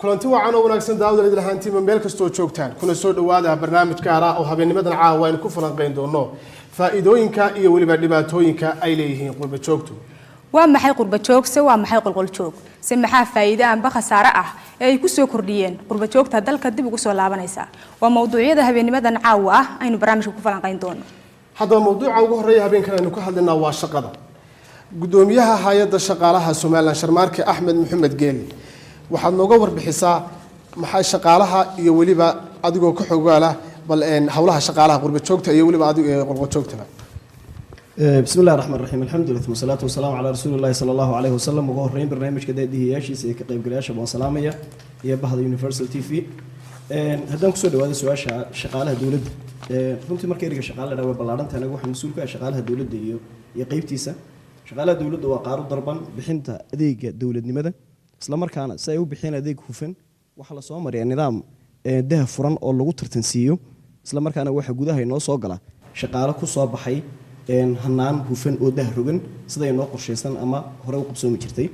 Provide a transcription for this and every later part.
kulanti wacan oo wanaagsan daawada idil ahaantiima meel kastoo joogtaan kuna soo dhawaada barnaamij gaar ah oo habeennimadan caawa aynu ku falanqayn doono faa'iidooyinka iyo weliba dhibaatooyinka ay leeyihiin qurba joogtu. waa maxay qurba joogse waa maxay qolqol joog si maxaa faa'iido aan khasaare ah ee ay ku soo kordhiyeen qurba joogta dalka dib ugu soo laabanaysa waa mowduucyada habeennimadan caawa ah aynu barnaamijka ku falanqayn doono. haddaba mowduuca ugu horeeya habeenkan aynu ka hadlaynaa waa shaqada. gudoomiyaha hay'adda shaqaalaha Soomaaliland Sharmaarke Axmed Maxamed Geeli waxaad nooga warbixisaa maxay shaqaalaha iyo waliba adigoo ka xogaala bal hawlaha shaqaalaha qurba joogta iyo waliba adiga qurba joogta. بسم الله الرحمن الرحيم الحمد لله والصلاة والسلام على رسول الله صلى الله عليه وسلم وهورين برنامج كده دهياشي سي كقيب قلاشة بوسلامية هي بهذا يونيفرسال تي في هذا كسر هذا سؤال شغالة دولة runtii markay eriga shaqaale dhaw ballaarantan anagu waxaan mas'uul ka ah shaqaalaha dawladda iyo qaybtiisa shaqaalaha dawladda waa qaar u darban bixinta adeega dawladnimada isla markaana si ay u bixiyaan adeeg hufan waxa la soo mariyaa nidaam daha furan oo lagu tartansiiyo isla markaana waxa gudaha inoo soo gala shaqaale ku soo baxay hanaan hufan oo dah rogan sida inoo qorsheysan ama hore u qabsoomi jirtay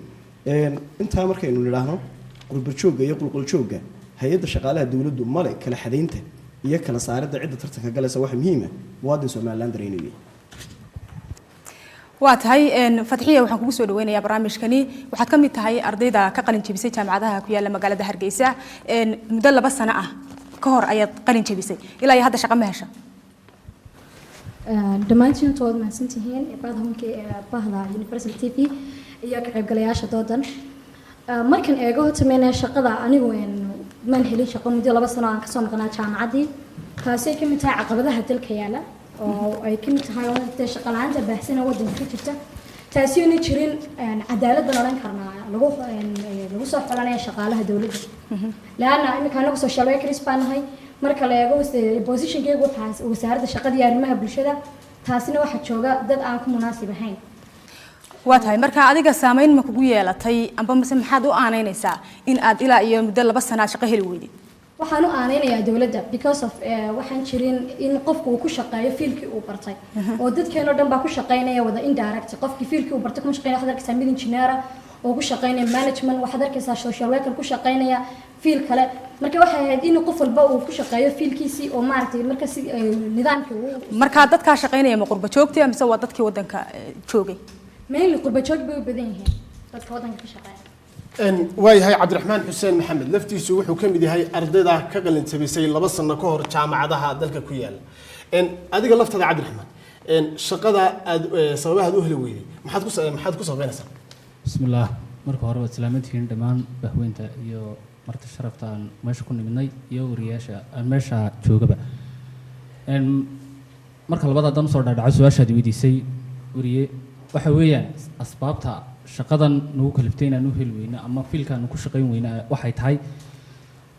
inta markaynu nidhaahno qurba joogga iyo qulqul joogga hay'adda shaqaalaha dawladdu male kala xadeynta iyo kala saarida cidda tartanka galaysa wax muhiim ah muwaadin Soomaaliland dareynayay waa tahay Fadxiya waxaan kugu soo dhaweynayaa barnaamijkani waxaad ka mid tahay ardayda ka qalin jabisay jaamacadaha ku yaala magaalada Hargeysa muddo 2 sano ah ka hor ayaad qalin jabisay ilaa iyo hadda shaqo ma hesha dhammaantiin tood mahadsantihiin bahda Universal TV iyo ka qaybgalayaasha doodan markan eego tameena shaqada anigu man helin shaqo muddo 2 sano aan ka soo maqnaa jaamacadii taasay ka mid tahay caqabadaha dalka yaala oo ay ka mid tahay wada shaqo la'aanta baahsan wadanka ka jirta taasi oo jirin cadaalad oran karnaa lagu soo xulanayo shaqaalaha dawladda laana imika anagu social workers baanahay marka la eego position-keegu waxa wasaaradda shaqada iyo arrimaha bulshada taasina waxa jooga dad aan ku munaasib ahayn waa tahay marka adiga saameyn ma kugu yeelatay amba mise maxaad u aaneynaysaa in aad ilaa iyo muddo 2 sano shaqo heli weydid waxaan u aaneynayaa dawladda because of waxaan jirin in qofku uu ku shaqeeyo fiilkii uu bartay oo dadkeena dhan baa ku shaqeynaya wada indirect qofkii fiilkii uu bartay kuma shaqeynaya waxaad arkaysaa mid engineer oo ku shaqeynaya management waxaad arkaysaa social worker ku shaqeynaya fiil kale marka waxay ahayd in qof walba uu ku shaqeeyo fiilkiisii oo maartay marka si nidaamkii uu marka dadka shaqeynaya ma qurba joogtay mise waa dadkii wadanka joogay meel qurba joog bay u badan yihiin dadka wadanka ka shaqeeya waayahay Cabdiraxmaan Xuseen Maxamed laftiisu wuxuu ka mid yahay ardayda ka qalin jabisay 2 sano ka hor jaamacadaha dalka ku yaala adiga laftada Cabdiraxmaan shaqada aad sababaha u heli weeyay maxaad ku sameynaysaa bismillaah marka hore waa salaamantiin dhamaan bahweynta iyo marti sharafta aan meesha ku nimidnay iyo wariyaasha aan meesha joogaba marka labada dan soo dhaadhaco su'aashaad weydiisay wariye waxa weeyaan asbaabta shaqadan nagu kaliftay inaan u heli weyno ama fiilkaan ku shaqayn weyno waxay tahay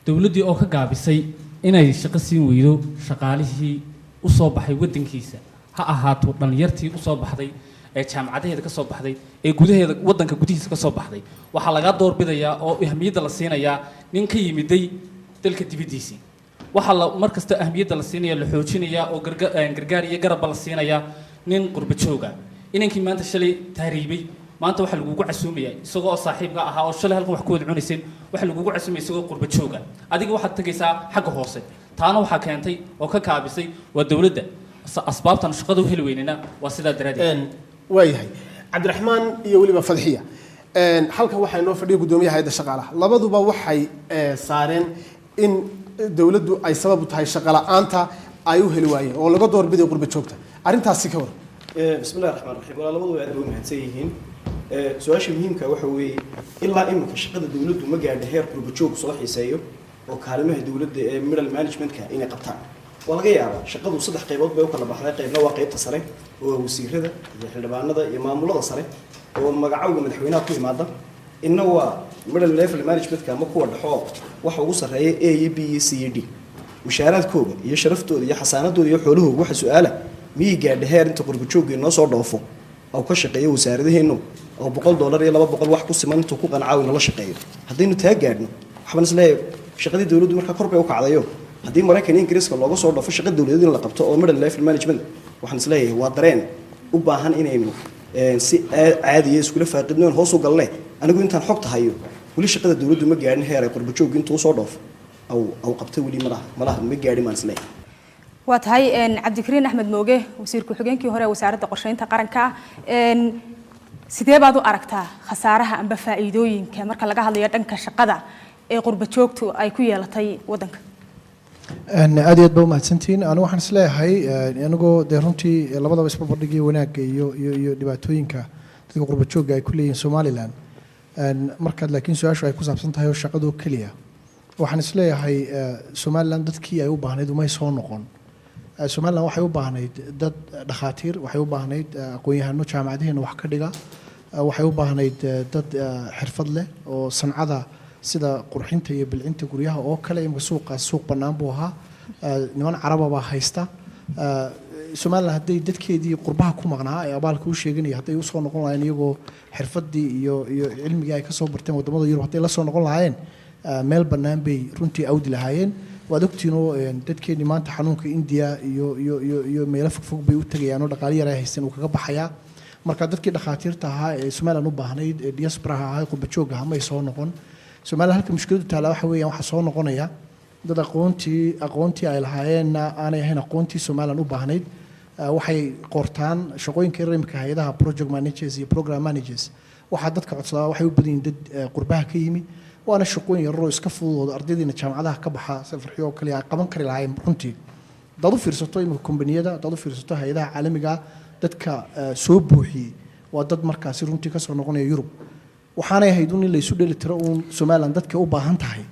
dawladdii oo ka gaabisay inay shaqo siin weydo shaqaalihii u soo baxay wadankiisa ha ahaato dhalinyartii u soo baxday ee jaamacadaheeda ka soo baxday ee gudaheeda wadanka gudihiisa ka soo baxday waxa laga doorbidayaa oo ahmiyadda la siinayaa nin ka yimiday dalka dibadiisa waxa la markasta ahmiyadda la siinayaa la xoojinayaa oo gargaar iyo garab la siinayaa nin qurba jooga inankii maanta shalay taariibay maanta waxa lagu casuumayaa isagoo saaxiibka ahaa oo shalay halkan wax ku wada cunayeen waxa lagu casuumayaa isagoo qurba jooga adiga waxaad tagaysaa xagga hoose taana waxa keentay oo ka kaabisay waa dawladda asbaabtan shaqada u heli weynina waa sidaa daraadeed waayahay Cabdiraxmaan iyo waliba Fadxiya halkan waxa inoo fadhiyo gudoomiyaha hay'adda shaqaalaha labaduba waxay saareen in dawladdu ay sabab u tahay shaqo la'aanta ay u heli waayeen oo laga doorbiday qurba joogta arintaasi ka war بسم الله الرحمن الرحيم ولا لبضوا يعدون هنسيهين سؤال مهم كوحوي إلا إما كشقة الدولة وما قاعد هير بروبتشوك صلاح يسيو وكلامه الدولة من المانجمنت كإنه قطع ولا جاي على شقة وصدق قيبات بيوكل بحنا قيبنا وقيب تصري ووسير هذا إحنا بعنا ذا إمام ولا تصري ومجعوج من حوينات كل مادة إنه هو من الليفل المانجمنت كان مقوى الحوار وحوصل هي A B C D مشارات كوبا يشرفته يحسناته يحوله وح سؤاله مي قاعد هير أنت قرب تشوق إنه صار ضعفه أو كشقيه وسعره إنه أو $100 يلا $200 واحد كوس من تكون أنا عاون الله شقيه هذين تهجرنا حبنا سلاي شقدي الدولة مركب كربي وقع عليه هذين مراكن إنجليز كلا لقوا صار ضعف شقد الدولة اللي قبته أو مر في المانجمنت وحنا سلاي وادرين وباهن إنه si caadi ah isku la faaqidnaan hoos u galnay anigu intaan xogta hayo weli shaqada dowladdu ma gaadhin heer ay qurba joogga intuu soo dhoofo aw qabtay weli malaha ma gaadhin maan isleeyahay. waa tahay cabdikariin axmed mooge wasiir ku-xigeenkii hore ee wasaaradda qorsheynta qaranka sidee baad u aragtaa khasaaraha amba faa'iidooyinka marka laga hadlayo dhanka shaqada ee qurba joogtu ay ku yeelatay waddanka? aad iyo aad baa umahadsantihiin. anigu waxaan isleeyahay anigoo dee runtii labadaba isbarbardhigii wanaagga iyo dhibaatooyinka dadka qurba joogga ay ku leeyihiin somalilan markaad laakiin su-aashu ay ku saabsan tahay oo shaqadoo keliya waxaan isleeyahay somalilan dadkii ay u baahnayd umay soo noqon. somalilan waxay u baahnayd dad dhakhaatiir, waxay u baahnayd aqoon-yahano jaamacadaheena wax ka dhiga, waxay u baahnayd dad xirfad leh oo sancada sida qurxinta iyo bilcinta guryaha oo kale. imika suuqaas suuq bannaan buu ahaa, niman caraba baa haysta. somalilan hadday dadkeedii qurbaha ku maqnaa ee abaalka u sheeganaya hadday usoo noqon lahaayeen iyagoo xirfaddii iyo cilmigii ay ka soo barteen waddamada yurub hadday la soo noqon lahaayeen meel bannaan bay runtii awdi lahaayeen. waad ogtiinoo dadkeennii maanta xanuunka indiya iyo meelo fogfog bay u tegayaan oo dhaqaale yar ay haysteen uu kaga baxayaa. marka dadkii dhakhaatiirta ahaa ee somalilan u baahnayd ee diasporaha ahaa ee qurba joogga ahaa may soo noqon. somalilan halka mushkiladu taala waxa weeyaan waxaa soo noqonaya dad aqoontii ay lahaayeenna aanay ahayn aqoontii somalilan u baahnayd. waxay qortaan shaqooyinka yaryar imika hay-adaha project managers iyo program managers waxaa dadka codsadaa waxay u badan yihiin dad qurbaha ka yimi, waana shaqooyin yararoo iska fududooda ardaydiina jaamacadaha ka baxa safarxyo oo kaliya ay qaban kari lahaayeen runtii. hadaad u fiirsato imika kombaniyada, hadaad u fiirsato hay-adaha caalamiga dadka soo buuxiyey waa dad markaasi runtii kasoo noqonaya yurub. waxaanay ahayd in laysu dheli tiro uun somalilan dadka u baahan tahay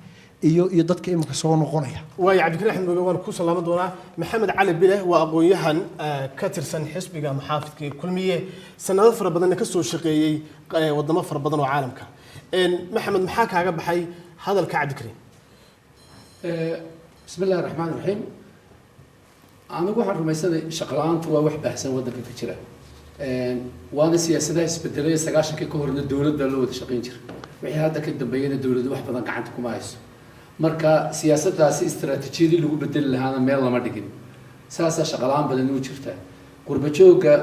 iyo dadka imika soo noqonaya. waayo cabdikariin axmed mooge waan ku salaaman doonaa. maxamed cali bile waa aqoon-yahan ka tirsan xisbiga maxaafidka ee kulmiye, sanado fara badanna ka soo shaqeeyey wadamo fara badan oo caalamka. maxamed maxaa kaaga baxay hadalka cabdikariin? bismi illahi raxmaan raxiim. anigu waxaan rumaysanay shaqo la-aantu waa wax baahsan waddanka ka jira, waana siyaasadaha isbedelay 90kii ka horna dowlad baa loo wada shaqayn jira, wixii hadda ka dambeeyana dowladdu wax badan gacanta kuma hayso. marka siyaasaddaasi istaraatiijiyadii lagu bedeli lahaana meel lama dhigin, saasaa shaqo la-aan badan u jirta. qurba joogga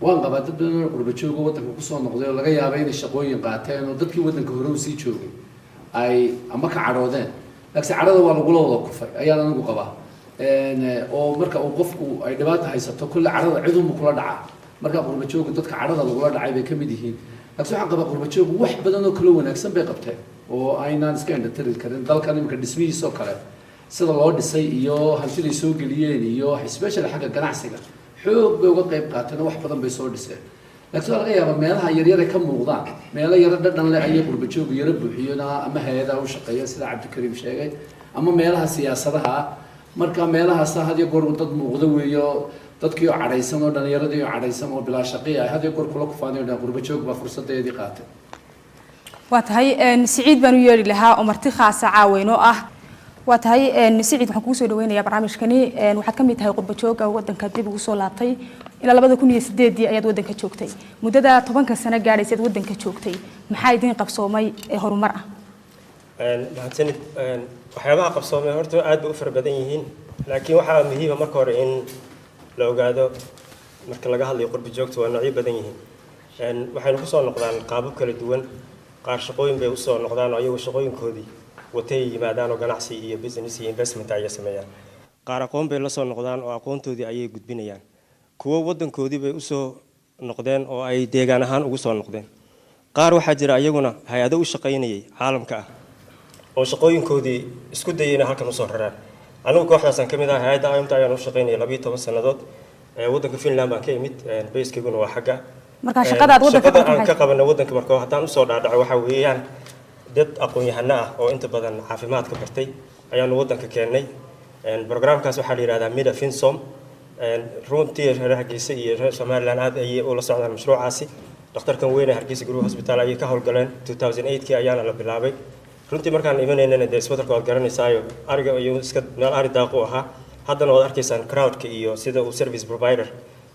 waan qabaa dad badan oo qurba jooga waddanka kusoo noqday oo laga yaabay inay shaqooyin qaateen oo dadkii waddanka hore u sii joogay ay ama ka cadhoodeen, laakiin cadhada waa lagula wada kufay ayaan anigu qabaa. oo marka uu qofku ay dhibaato haysato kulle cadhada cidunba kula dhacaa. marka qurba joogga dadka cadhada lagula dhacay bay ka mid yihiin. laakiin waxaan qabaa qurba jooggu wax badan oo kala wanaagsan bay qabteen oo aynaan iska indhatiri karin. dalkan imika dhismihiisoo kale sida loo dhisay iyo hantiday soo geliyeen iyo especially xagga ganacsiga xoog bay uga qayb qaateen oo wax badan bay soo dhiseen. laakiin waa laga yaabaa meelaha yaryar ay ka muuqdaan, meelo yaro dhadhan leh ayay qurba jooggu yaro buuxiyona ama hay-adaha u shaqeeya sida cabdikariim sheegay ama meelaha siyaasadaha. marka meelahaas had iyo goor dad muuqda weeyo dadkii oo cadhaysan oo dhallinyaradii oo cadhaysan oo bilaa shaqi ah had iyo goor kula kufaanay qurba joog baa fursadeedii qaatay. waa tahay siciid baan u yeeri lahaa oo marti khaasa caaweyn oo ah. waa tahay siciid waxaan kugu soo dhaweynayaa barnaamijkani. waxaad ka mid tahay qurba joogga waddanka dib ugu soo laabtay ilaa 2008 ayaad waddanka joogtay. muddada 10 sano gaadhaysad waddanka joogtay, maxaa idin qabsoomay ee horumar ah? mahadsanid. waxyaabaha qabsoomay horta aad bay u fara badan yihiin, laakiin waxaa muhiima marka hore in la ogaado marka laga hadlayo qurba joogta waa noocyo badan yihiin. waxaynu ku soo noqdaan qaabab kala duwan. qaar shaqooyin bay usoo noqdaan oo ayagu shaqooyinkoodii watay yimaadaan oo ganacsi iyo business iyo investment ayay sameeyaan. qaar aqoon bay la soo noqdaan oo aqoontoodii ayay gudbinayaan. kuwo waddankoodii bay usoo noqdeen oo ay deegaan ahaan ugu soo noqdeen. qaar waxaa jira ayaguna hay-ado u shaqaynayay caalamka ah oo shaqooyinkoodii isku dayayna halkan usoo raraan. anigu kooxdaasaan ka mid ah hay-adda IMT ayaan u shaqaynayay 12 sannadood. waddanka Finland baan ka imid, bayskiguna waa xagga. marka shaqada aad waddanka aan ka qabana waddanka marka haddaan usoo dhaadhaco waxa weeyaan dad aqoon-yahano ah oo inta badan caafimaadka bartay ayaanu waddanka keennay. barnaamijkaas waxaa la yidhahdaa Mida Finsom. runtii reer Hargeysa iyo reer Somaliland aad ayay ula socdaan mashruucaasi. dhakhtarkan weyn ee Hargeysa Group Hospital ayay ka howlgaleen 2008kii ayaana la bilaabay. runtii markaan imanaynana dee isbeddelka waad garanaysaayo ariga ayuu iska meel ari daaqu ahaa. haddana waad arkaysaan crowdka iyo sida uu service provider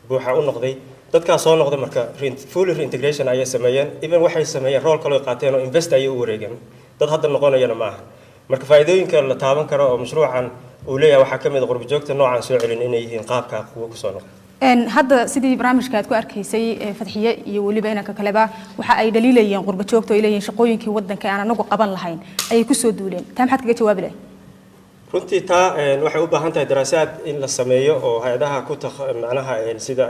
buuxa u noqday. dadkaas soo noqda marka full reintegration ayay sameeyeen. even waxay sameeyeen role kale oo qaateen oo invest ayay u wareegeen. dad hadda noqonayana ma aha. marka faa'iidooyinka la taaban karo oo mashruucan uu leeyahay waxaa ka mid ah qurba joogta noocan soo celin inay yihiin qaabka kuwa ku soo noqda. hadda sidii barnaamijka aad ku arkaysay Fadxiye iyo waliba inanka kaleba waxa ay dhaliilayeen qurba joogto ay leeyihiin shaqooyinkii wadanka aan anagu qaban lahayn ay ku soo duuleen taa maxaad kaga jawaabi lahayd runtii taa waxay u baahan tahay daraasaad in la sameeyo oo hay'adaha ku macnaha sida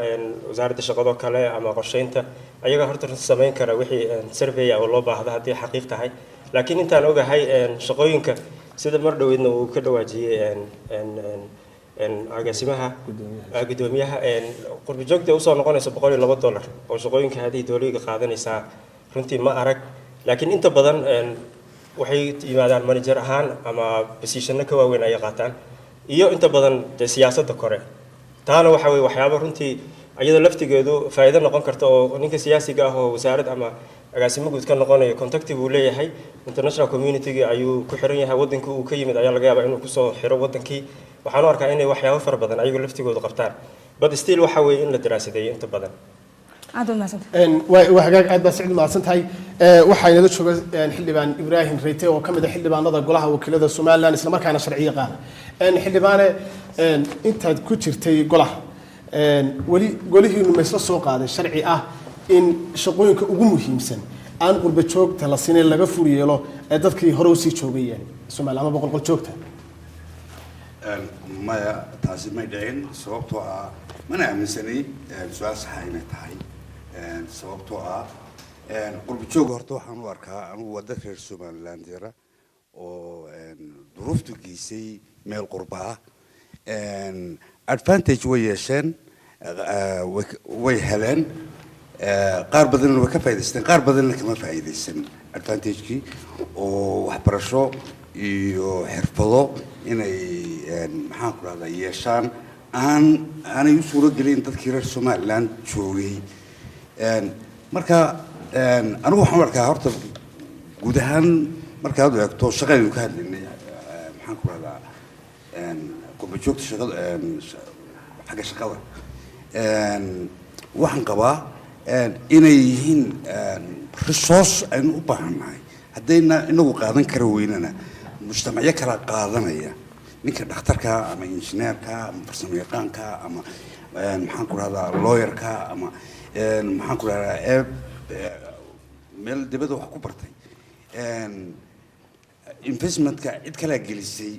wasaaradda shaqada kale ama qorsheynta ayaga horta sameyn kara wixii survey oo loo baahdo haddii xaqiiq tahay laakiin intaan ogahay shaqooyinka sida mar dhaweedna uu ka dhawaajiyay agaasimaha gudoomiyaha qurba joogta u soo noqonaysa $102 oo shaqooyinka hadii dawladda qaadanaysa runtii ma arag laakiin inta badan waxay yimaadaan manager ahaan ama position ka waaweyn ay qaataan iyo inta badan siyaasadda kore taana waxa weey waxyaabo runtii ayada laftigeedu faa'iido noqon karta oo ninka siyaasiga ah oo wasaarad ama agaasimo guud ka noqonayo contact uu leeyahay international community ayuu ku xiran yahay wadanka uu ka yimid ayaa laga yaabaa inuu ku soo xiro wadankii waxaan arkaa inay waxyaabo far badan ayagu laftigoodu qabtaan but still waxa weey in la daraasadeeyo inta badan وحقاق عاد بس عند ما سنتهاي وحين هذا شو حلبان إبراهيم ريتي وكم ده حلبان هذا قلها وكل هذا السومال لان إسلام كان شرعية قال حلبان أنت كتير قلها ولي إنه مثل السوق هذا الشرعي إن شقوين كأجمعهم سن أنا قرب تشوك تلاسين اللي جفوري يلا أدتك هروسي شوبية السومال أما بقول قل تشوكته ما تعزم ما يدين سوقتها ما نعمل سني سؤال صحيح تاعي sababtoo qurba joog horta waxaan u arkaa anigu wada reer Somaliland oo duruuftu geysay meel qurba advantage way yeesheen way heleen qaar badan way ka faa'iideysteen qaar badan kama faa'iideysan advantage-kii oo waxbarasho iyo xirfado inay maxaan ku raadayay yeeshaan aanay u suuro gelin dadkii reer Somaliland joogay marka anigu waxaan arkaa horta guud ahaan marka aad eegto shaqadii ka hadlaynay maxaan ku radaa qurba joogta shaqada xagga shaqada waxaan qabaa inay yihiin resource aynu u baahannahay haddayna inagu qaadan kara weynana mujtamacyo kala qaadanaya ninka dhakhtarka ama injineerka ama farsamayaqaanka ama maxaan ku radaa lawyerka ama maxaan ku radaa meel dibadda wax ku bartay investmentka cid kala gelisay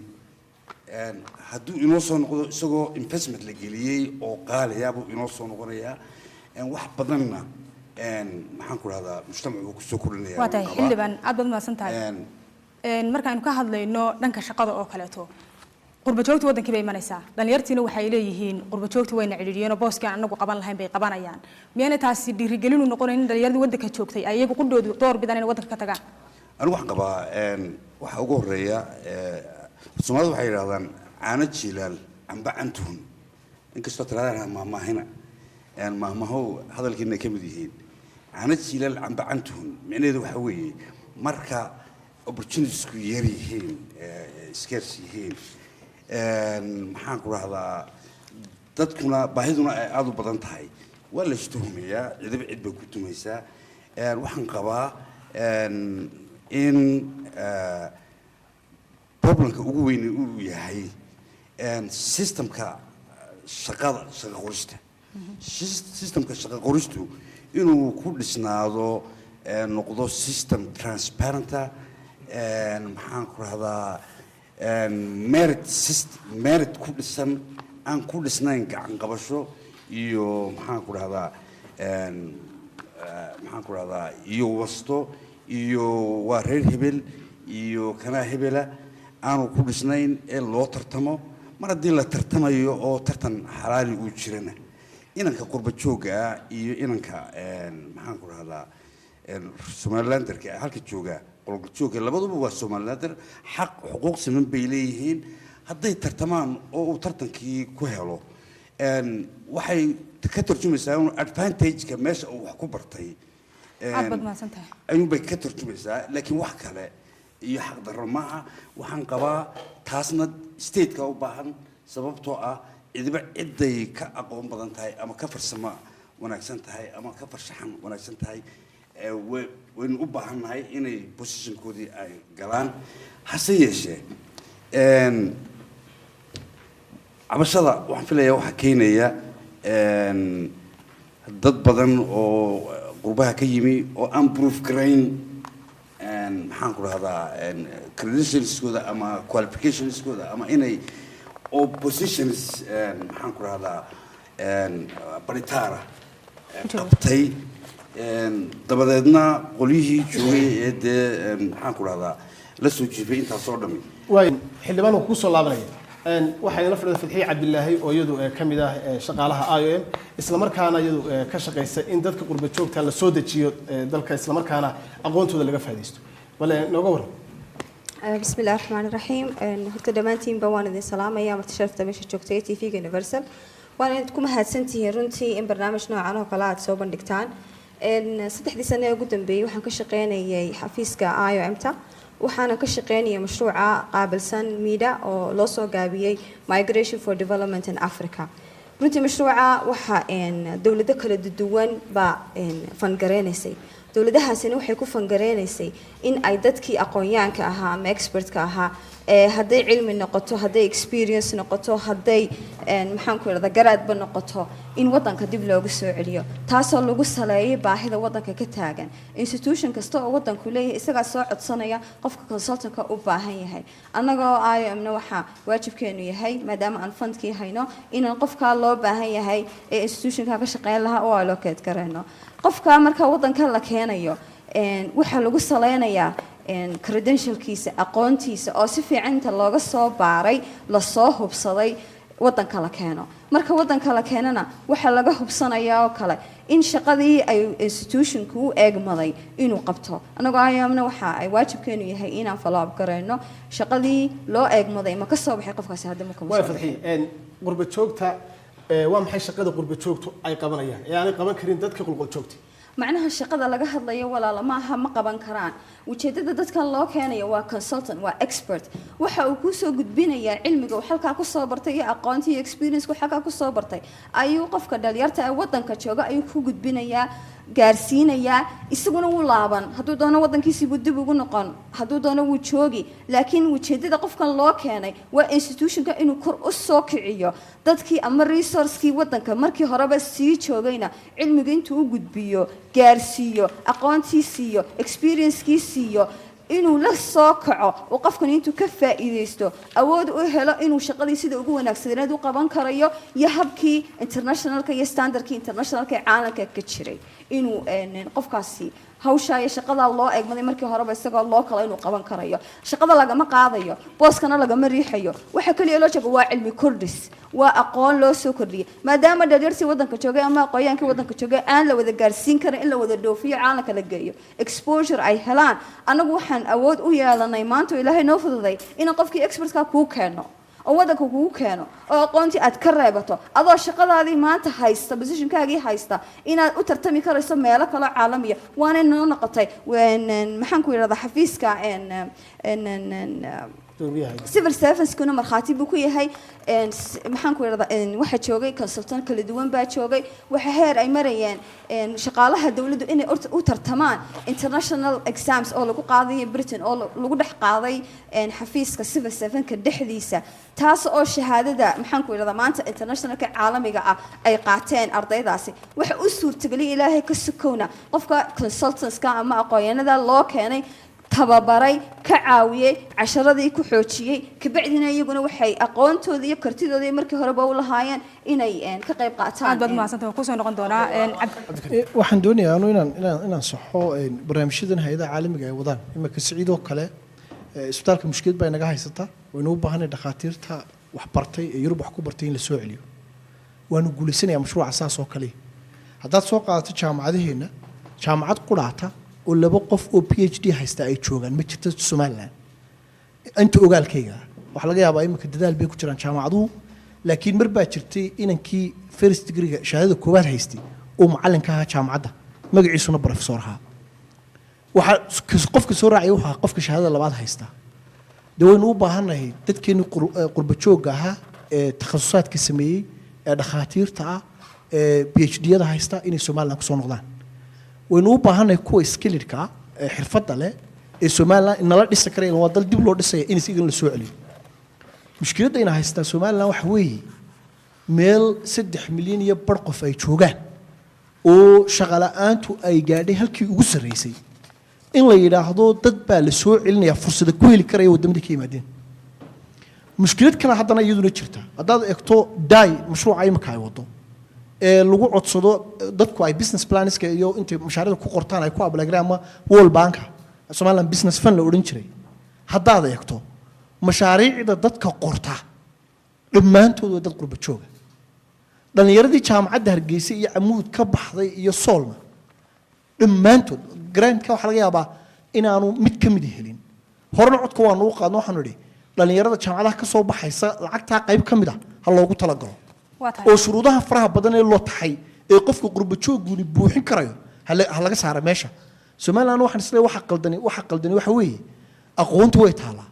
hadduu inoo soo noqdo isagoo investment la geliyey oo qaaliya buu inoo soo noqonayaa wax badanna maxaan ku radaa mujtamacu ku soo kordhinaya waa tahay xildhibaan aad baad mahadsan tahay markaanu ka hadlayno dhanka shaqada oo kaleeto qurba joogta wadankii bay imanaysaa dhalinyartiina waxay leeyihiin qurba joogta wayna cidhiidhiyeen oo booska anagu qaban lahayn bay qabanayaan miyana taasi dhiirigelin u noqonayn dhalinyarada wadanka joogtay ayagu qudhoodu door bidan in wadanka ka tagaan anigu waxaan qabaa waxa ugu horeeya Soomaalidu waxay yiraahdaan caano jiilaal amba cantuun inkastoo talaadana maahina maahmahow hadalkiina ka mid yihiin caano jiilaal amba cantuun micnaheedu waxa weeye marka opportunities ku yar yihiin scarce yihiin maxaan ku rahdaa dadkuna baahiduna ay aad u badan tahay waa la ishtuhumayaa cidib cid bay ku tumaysaa waxaan qabaa in problemka ugu weyn uu yahay systemka shaqada shaqa qorista systemka shaqa qoristu inuu ku dhisnaado noqdo system transparent maxaan ku rahdaa merit ku dhisan aan ku dhisnayn gacan qabasho iyo maxaan ku rahdaa iyo wasto iyo waa reer hebel iyo kanaa hebela aanu ku dhisnayn ee loo tartamo mar haddii la tartamayo oo tartan xalaali uu jirana inanka qurba jooga iyo inanka maxaan ku rahdaa Somalilanderka halka jooga qolka jooga labaduba waa Somalilander xaq xuquuq siman bay leeyihiin hadday tartamaan oo uu tartankii ku helo waxay ka tarjumaysaa in advantage-ka meesha uu wax ku bartay ayuu bay ka tarjumaysaa laakiin wax kale iyo xaq darro maaha waxaan qabaa taasna state-ka u baahan sababtoo ah cidiba ciday ka aqoon badan tahay ama ka farsamo wanaagsan tahay ama ka farshaxan wanaagsan tahay waynu u baahannahay inay positionkoodii ay galaan hase yeeshee cabashada waxaan filayaa waxa keenaya dad badan oo qurbaha ka yimi oo aan proof garayn maxaan ku dhahdaa credentialskooda ama qualificationskooda ama inay oo positions maxaan ku dhahdaa baritaara qabtay dabadeedna qolyihii joogay ee dee maxaan ku dhahdaa la soo jiifay intaasoo dhami waay xildhibaan uu ku soo laabanaya waxay la fadhida Fadxiye Cabdilaahi oo iyadu ka mid ah shaqaalaha IOM isla markaana iyadu ka shaqeysa in dadka qurba joogta la soo dejiyo dalka isla markaana aqoontooda laga faa'iideysto wala nooga waran بسم الله الرحمن الرحيم horta dhamaantiin baa waan idin salaamaya marti sharafta meesha joogtay TV-ga Universal waan idinku mahadsantihiin runtii in barnaamij noocan oo kale aad soo bandhigtaan saddexdii sano ee ugu dambeeyay waxaan ka shaqeynayay xafiiska IOM-ta waxaana ka shaqeynayay mashruuca qaabilsan MIDA oo loo soo gaabiyay Migration for Development in Africa runtii mashruuca waxa dawlado kala duwan baa fangareynaysay dawladahaasina waxay ku fangareynaysay in ay dadkii aqoonyaanka ahaa ama expertka ahaa hadday cilmi noqoto hadday experience noqoto hadday maxaan ku yiraahdaa garaadba noqoto in wadanka dib loogu soo celiyo taasoo lagu saleeyay baahida wadanka ka taagan institution kasta oo wadanku leeyahay isaga soo codsanaya qofka consultant-ka u baahan yahay annagoo IOM-na waxa waajibkeenu yahay maadaama aan fundkii hayno in qofka loo baahan yahay ee institution-ka ka shaqeyn lahaa oo allocate gareyno qofka marka wadanka la keenayo waxa lagu saleynayaa credentialkiisa aqoontiisa oo si fiican inta looga soo baaray la soo hubsaday wadanka la keeno marka wadanka la keenana waxa laga hubsanayaa oo kale in shaqadii ay institutionku u eegmaday inuu qabto anagoo ayamna waxa ay waajibkeenu yahay inaan follow up gareyno shaqadii loo eegmaday ma ka soo baxay qofkaasi hadda ma kuma waa Fadxiye qurba joogta waa maxay shaqada qurba joogtu ay qabanayaan yaani qaban karin dadka qulqul joogta macnaha shaqada laga hadlayo walaalo maaha ma qaban karaan ujeedada dadkan loo keenayo waa consultant waa expert waxa uu ku soo gudbinayaa cilmiga uu halka ku soo bartay iyo aqoonta iyo experience ku halka ku soo bartay ayuu qofka dhalinyarta ee wadanka jooga ayuu ku gudbinayaa gaarsiinayaa isaguna wuu laaban hadduu doono wadankiisa dib ugu noqon hadduu doono wuu joogi laakiin ujeedada qofkan loo keenay waa institutionka inuu kor u soo kiciyo dadkii ama resource-kii wadanka markii horeba sii joogayna cilmiga intuu u gudbiyo gaarsiiyo aqoontii siiyo experience-kii siiyo inuu la soo kaco oo qofkan intuu ka faa'iideysto awood u helo inuu shaqadii sida ugu wanaagsaneed u qaban karayo iyo habkii internationalka iyo standardkii internationalka ee caalamka ka jiray inuu qofkaasi hawsha iyo shaqada loo eegmaday markii horeba isagoo loo kala inuu qaban karayo shaqada lagama qaadayo booskana lagama riixayo waxa kaliya loo jeego waa cilmi kordhis waa aqoon loo soo kordhiyay maadaama dhalinyartii wadanka joogay ama aqoonyaankii wadanka joogay aan la wada gaarsiin karin in la wada dhoofiyo caalamka la geeyo exposure ay helaan anagu waxaan awood u yeelanay maanta ilaahay noo fududay in qofkii expertka ku keeno oo wadanka kugu keeno oo aqoontii aad ka reebato adoo shaqadaadii maanta haysta positionkaagii haysta inaad u tartami karayso meelo kale caalamiya waana noo noqotay maxaan ku yiraahdaa xafiiska civil service-kuna markhaati buu ku yahay maxaan ku yiraahdaa waxa joogay consultant kala duwan baa joogay waxa heer ay marayeen shaqaalaha dawladdu inay u tartamaan international exams oo lagu qaaday Britain oo lagu dhex qaaday xafiiska civil service-ka dhexdiisa taas oo shahaadada maxaan ku yiraahdaa maanta internationalka caalamiga ah ay qaateen ardaydaasi waxa u suurtageliyay ilaahay ka sukowna qofka consultants-ka ama aqoonyahanada loo keenay tababaray ka caawiyay casharadii ku xoojiyay kabacdina iyaguna waxay aqoontooda iyo kartidooda markii horeba u lahaayeen inay ka qayb qaataan aad maasanta ku soo noqon doonaa waxaan doonayaa inaan saxo barnaamijyadan hay'adaha caalamiga ay wadaan imika Siciidoo kale isbitaalka mushkilad bay naga haysataa waynu u baahanay dhakhaatiirta wax bartay ee Yurub wax ku bartay in la soo celiyo waanu guuleysanayaa mashruuca saas oo kale haddaad soo qaadato jaamacadaheena jaamacad quraata oo laba qof oo PhD haysta ay joogan ma jirto Soomaaliland inta ogaalkayga waxa laga yaabaa imika dadaal bay ku jiraan jaamacaduhu laakiin mar baa jirtay inankii first degree shahaadada koowaad haystay oo macallinka ahaa jaamacadda magaciisuna professor ahaa waxa qofka soo raacay waxa qofka shahaadada labaad haysta dawaynu u baahanahay dadkeenu qurba joog ahaa ee takhasusaadka sameeyay ee dhakhaatiirta ah ee PhD-yada haysta inay Soomaaliland ku soo noqdaan waynu u baahanay kuwa skilled-ka ee xirfadda leh ee Soomaaliland in la dhisi karo waa dal dib loo dhisay in si la soo celiyo mushkiladda ina haystaa Soomaaliland waxa weeye meel 3 milyan iyo bar qof ay joogaan oo shaqo la'aantu ay gaadhay halkii ugu sarreysay in la yidhaahdo dad baa la soo celinaya fursada ku heli karaya waddamadii ka yimaadeen mushkilad kale haddana iyaduna jirta haddaad eegto daay mashruuca imika ay wado ee lagu codsado dadku ay business planska iyo intay mashaariicda ku qortaan ay ku ablagraan ama World Bank Somaliland Business Fund la oran jiray haddaad eegto mashaariicda dadka qorta dhammaantood waa dad qurba jooga dhalinyaradii jaamacadda Hargeysa iyo Amuud ka baxday iyo Soolna dhammaantood grant-ka waxa laga yaabaa inaanu mid ka mid helin horena codka waa noo qaadno waxaan nidhi dhalinyarada jaamacadaha ka soo baxaysa lacagta qayb ka mid ah ha loogu talagalo oo shuruudaha faraha badan ee loo taxay ee qofka qurba jooguni buuxin karayo ha laga saaro meesha Somaliland waxaan isleeyahay waxa qaldani waxa weeye aqoontu way taalaa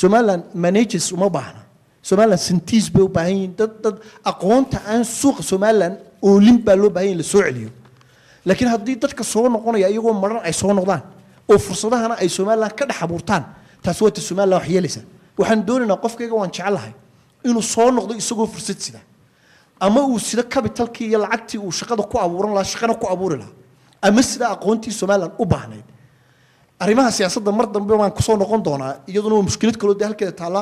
Somaliland managers uma baahna Somaliland sintiis bay u baahan yihiin dad aqoonta aan suuqa Somaliland oo lim baa loo baahan yahay la soo celiyo laakiin haddii dadka soo noqonaya iyagoo maran ay soo noqdaan oo fursadahana ay Somaliland ka dhex abuurtaan taas waa Somaliland wax yeelaysa waxaan doonaynaa qofkayga waan jecelahay inuu soo noqdo isagoo fursad sida ama uu sida capitalkii iyo lacagtii uu shaqada ku abuuran lahaa shaqana ku abuuri lahaa ama sida aqoontii Somaliland u baahnayd arrimaha siyaasadda mar dambe waan ku soo noqon doonaa iyaduna waa mushkilad kale oo halkeeda taala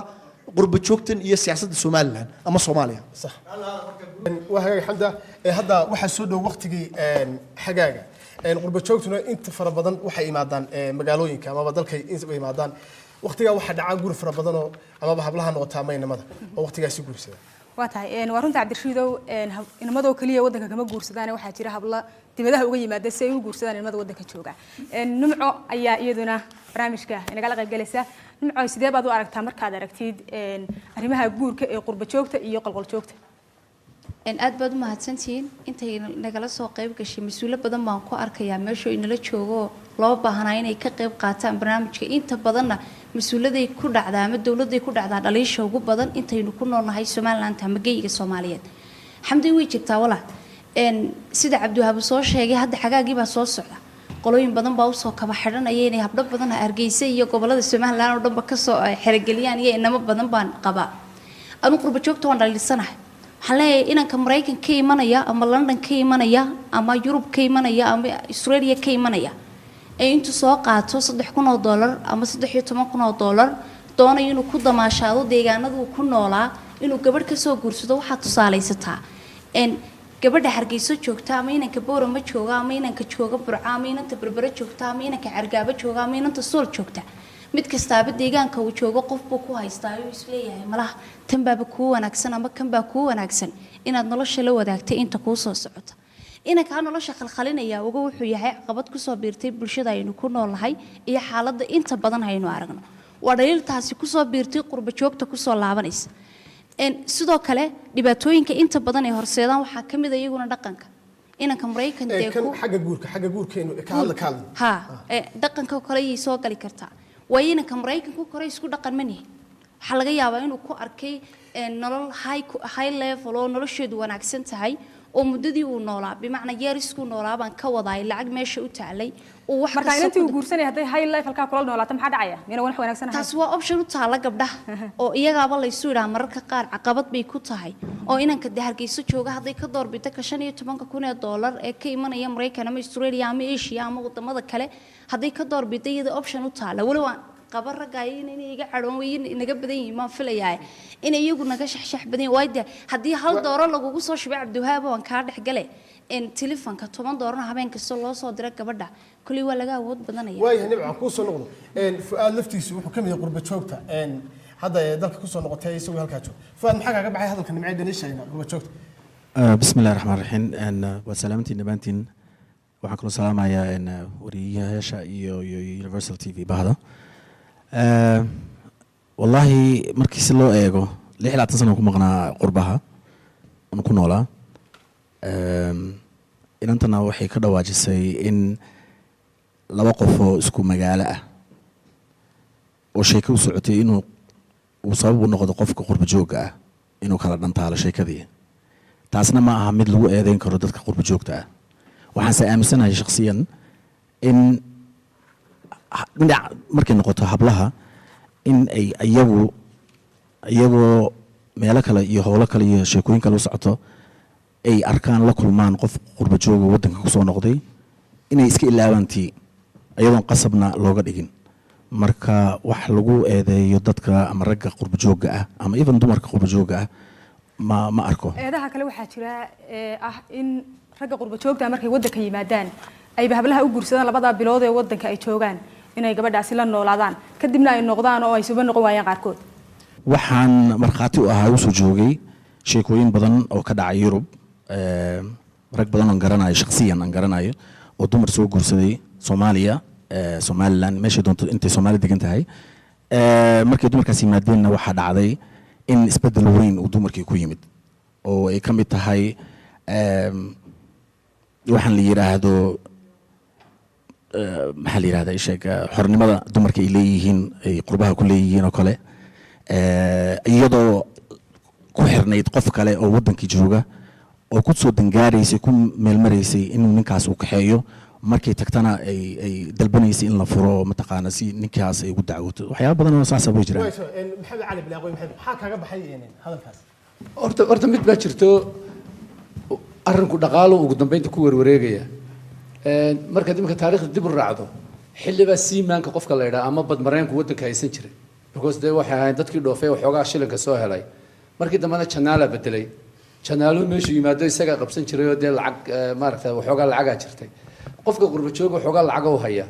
qurba joogtan iyo siyaasadda Somaliland ama Soomaaliya صح وهاي حمدا هذا واحد سودو وقتي حجاجة قرب شوكتنا أنت فربضان وحي مادان مجالوين كما بدل كي أنت مادان وقتها واحد عاقور فربضانه أما بحبلها نقطة مين ماذا وقتها سيقول سيدا واتاي ورنت عبد الرشيدو إن ماذا كلية ودك كما جور سدانة واحد ترى هبلا تبدأ وجي مادة سيو جور سدانة ماذا ودك تشوجا نمعو أي يدنا برامج كه إن قال جلسة نمعو سيدا بعضو أرك تمر كذا ركتيد أرمها جور قرب شوكته يقلقل شوكته إن أدبر ما هتسنتين أنت نقل سوق قيب كشي مسؤول بدن ما نكو أركيا مشوا إن لا تشوجو لو بهناين يكقيب قاتم برنامج أنت بدنا مسؤول ذي كل عدام الدولة ذي كل عدام عليه شوجو بدن أنت ينكون لنا هاي سومالان تهمجي الصوماليات حمد ويجي تاولا إن سيد عبد الوهاب صوش هيجي هاد حاجة جيبها صوص صعدة قالوا بدن باوصو كبحرنا يني هبدا بدن أرجيسي يقبل السومالان ودن بكسو حرجليان يه إنما بدن بان قبا أنا قرب شوكتو عند السنة حلاي إنك أمريكان كي منايا أما لندن كي منايا أما يوروب كي منايا أما إسرائيل كي منايا أنتو سواقاتو $100 أما $108 دونا ينو كودا ما شاء deegaanadu uu ku noolaa inuu gabadh ka soo guursado waxa tusaalaysataa in gabadha Hargeysa joogta ama inanka Boorama jooga ama inanka jooga Burca ama inanta Berbera joogta ama inanka Argaaba jooga ama inanta Sool joogta mid kastaaba deegaanka uu joogo qof buu ku haystaa oo isleeyahay malaha tan baaba ku wanaagsan ama kan baa ku wanaagsan inaad nolosha la wadaagtay inta ku soo socota inanka nolosha khalkhalinaya uga wuxuu yahay caqabad ku soo biirtay bulshada aynu ku noolahay iyo xaaladda inta badan haynu aragno waa dhaliiltaasi ku soo biirtay qurba joogta ku soo laabanaysa sidoo kale dhibaatooyinka inta badan ee horseedaan waxa kamid ah iyaguna dhaqanka inanka Mareykan deeku xagga guurkeenu ka hadla ha dhaqanka kale ay soo gali kartaa way inanka Mareykan ku koray isku dhaqan manihi waxa laga yaabaa inuu ku arkay nolol high level oo nolosheedu wanaagsan tahay oo muddadii uu noolaa bimacna yeerisku noolaa baan ka waday lacag meesha u taalay oo wax marka intii uu guursanay haday high level ka kula noolaato maxaa dhacaya meena wax wanaagsan taas waa option u taala gabdhaha oo iyagaaba la isu yiraahdo mararka qaar caqabad bay ku tahay oo inanka Hargeysa jooga haday ka doorbita ka $15,000 ee ka imanaya Mareykan ama Australia ama Asia ama wadamada kale haday ka doorbita iyada option u taala walaw qabar ragay in iga xaroon weyn inaga badan yihiin ma filayaa in iyagu naga shaxshax badan wayda hadii hal dooro lagu soo shibay Cabdiwahaab waan ka dhaxgalay in telefoonka $10 habeen kasta loo soo diray gabadha kulli waa laga awood badanaya way nimca ku soo noqdo fu'aad laftiisu wuxuu kamid yahay qurba joogta hadda dalka ku soo noqotay isagoo halka joogo fu'aad maxaa kaga baxay hadalka nimca dhanishayna qurba joogta bismillaahir rahmaanir rahiim wa salaamantiin nabantiin waxaan kula salaamayaa wariyaasha iyo Universal TV bahda والله مركز لو إيجو ليه لا تنسى نكون مقنع قربها ونكون ولا إن أنت ناوحي كده واجسي إن لو وقفوا سكو مجالة وشيء كوسعتي إنه وصابوا نقد قفك قرب جوجا إنه كلا ننتهي على شيء كذي تاسنا ما أهمل لو إذا كردتك قرب جوجا وحنسى أمسنا شخصيا إن markay noqoto hablaha in ay iyagu meelo kale iyo howlo kale iyo sheekooyin kale u socoto ay arkaan la kulmaan qof qurba jooga waddanka kusoo noqday inay iska ilaabantii iyadoon qasabna looga dhigin marka wax lagu eedeeyo dadka ama ragga qurba jooga ah ama even dumarka qurba jooga ah ma arko eedaha kale waxaa jira ah in ragga qurba joogta markay waddanka yimaadaan ay hablaha u guursadaan labada bilood ee waddanka ay joogaan inay gabadhaasi la noolaadaan kadibna ay noqdaan oo ay suba noqon waayaan qaarkood waxaan markhaati u ahaa usoo joogay sheekooyin badan oo ka dhacay Yurub rag badan oo garanayo shakhsiyan aan garanayo oo dumar soo guursaday Soomaaliya Somaliland meesha doonto intay Soomaali degan tahay markii dumarkaas yimaadeenna waxaa dhacday in isbedel weyn uu dumarkii ku yimid oo ay ka mid tahay waxaan la yiraahdo maxaa la yiraahdaa sheega xornimada dumarka ay leeyihiin ay qurbaha ku leeyihiin oo kale iyadoo ku xirnayd qof kale oo waddankii jooga oo ku soo dangaaraysay ku meelmaraysay inuu ninkaas uu kaxeeyo markay tagtana ay dalbanaysay in la furo mataqaana si ninkaas ay ugu dacwooto waxyaabo badan oo saas ah way jiraan maxamed cali bilaaqoy maxaa kaaga baxay hadalkaas horta mid baa jirto arrinku dhaqaalo ugu dambeynta ku warwareegaya markaad iminka taariikhda dib u raacdo xillibaa siimaanka qofka la yidhaha ama badmareenku waddanka haysan jiray because dee waxay ahayn dadkii dhoofay waxoogaa shilinka soo helay markii dambena janaala bedelay janaaluhu meeshuu yimaado isagaa qabsan jiray oo dee lacag maaragta waxoogaa lacagaa jirtay qofka qurba jooga waxoogaa lacaga u haya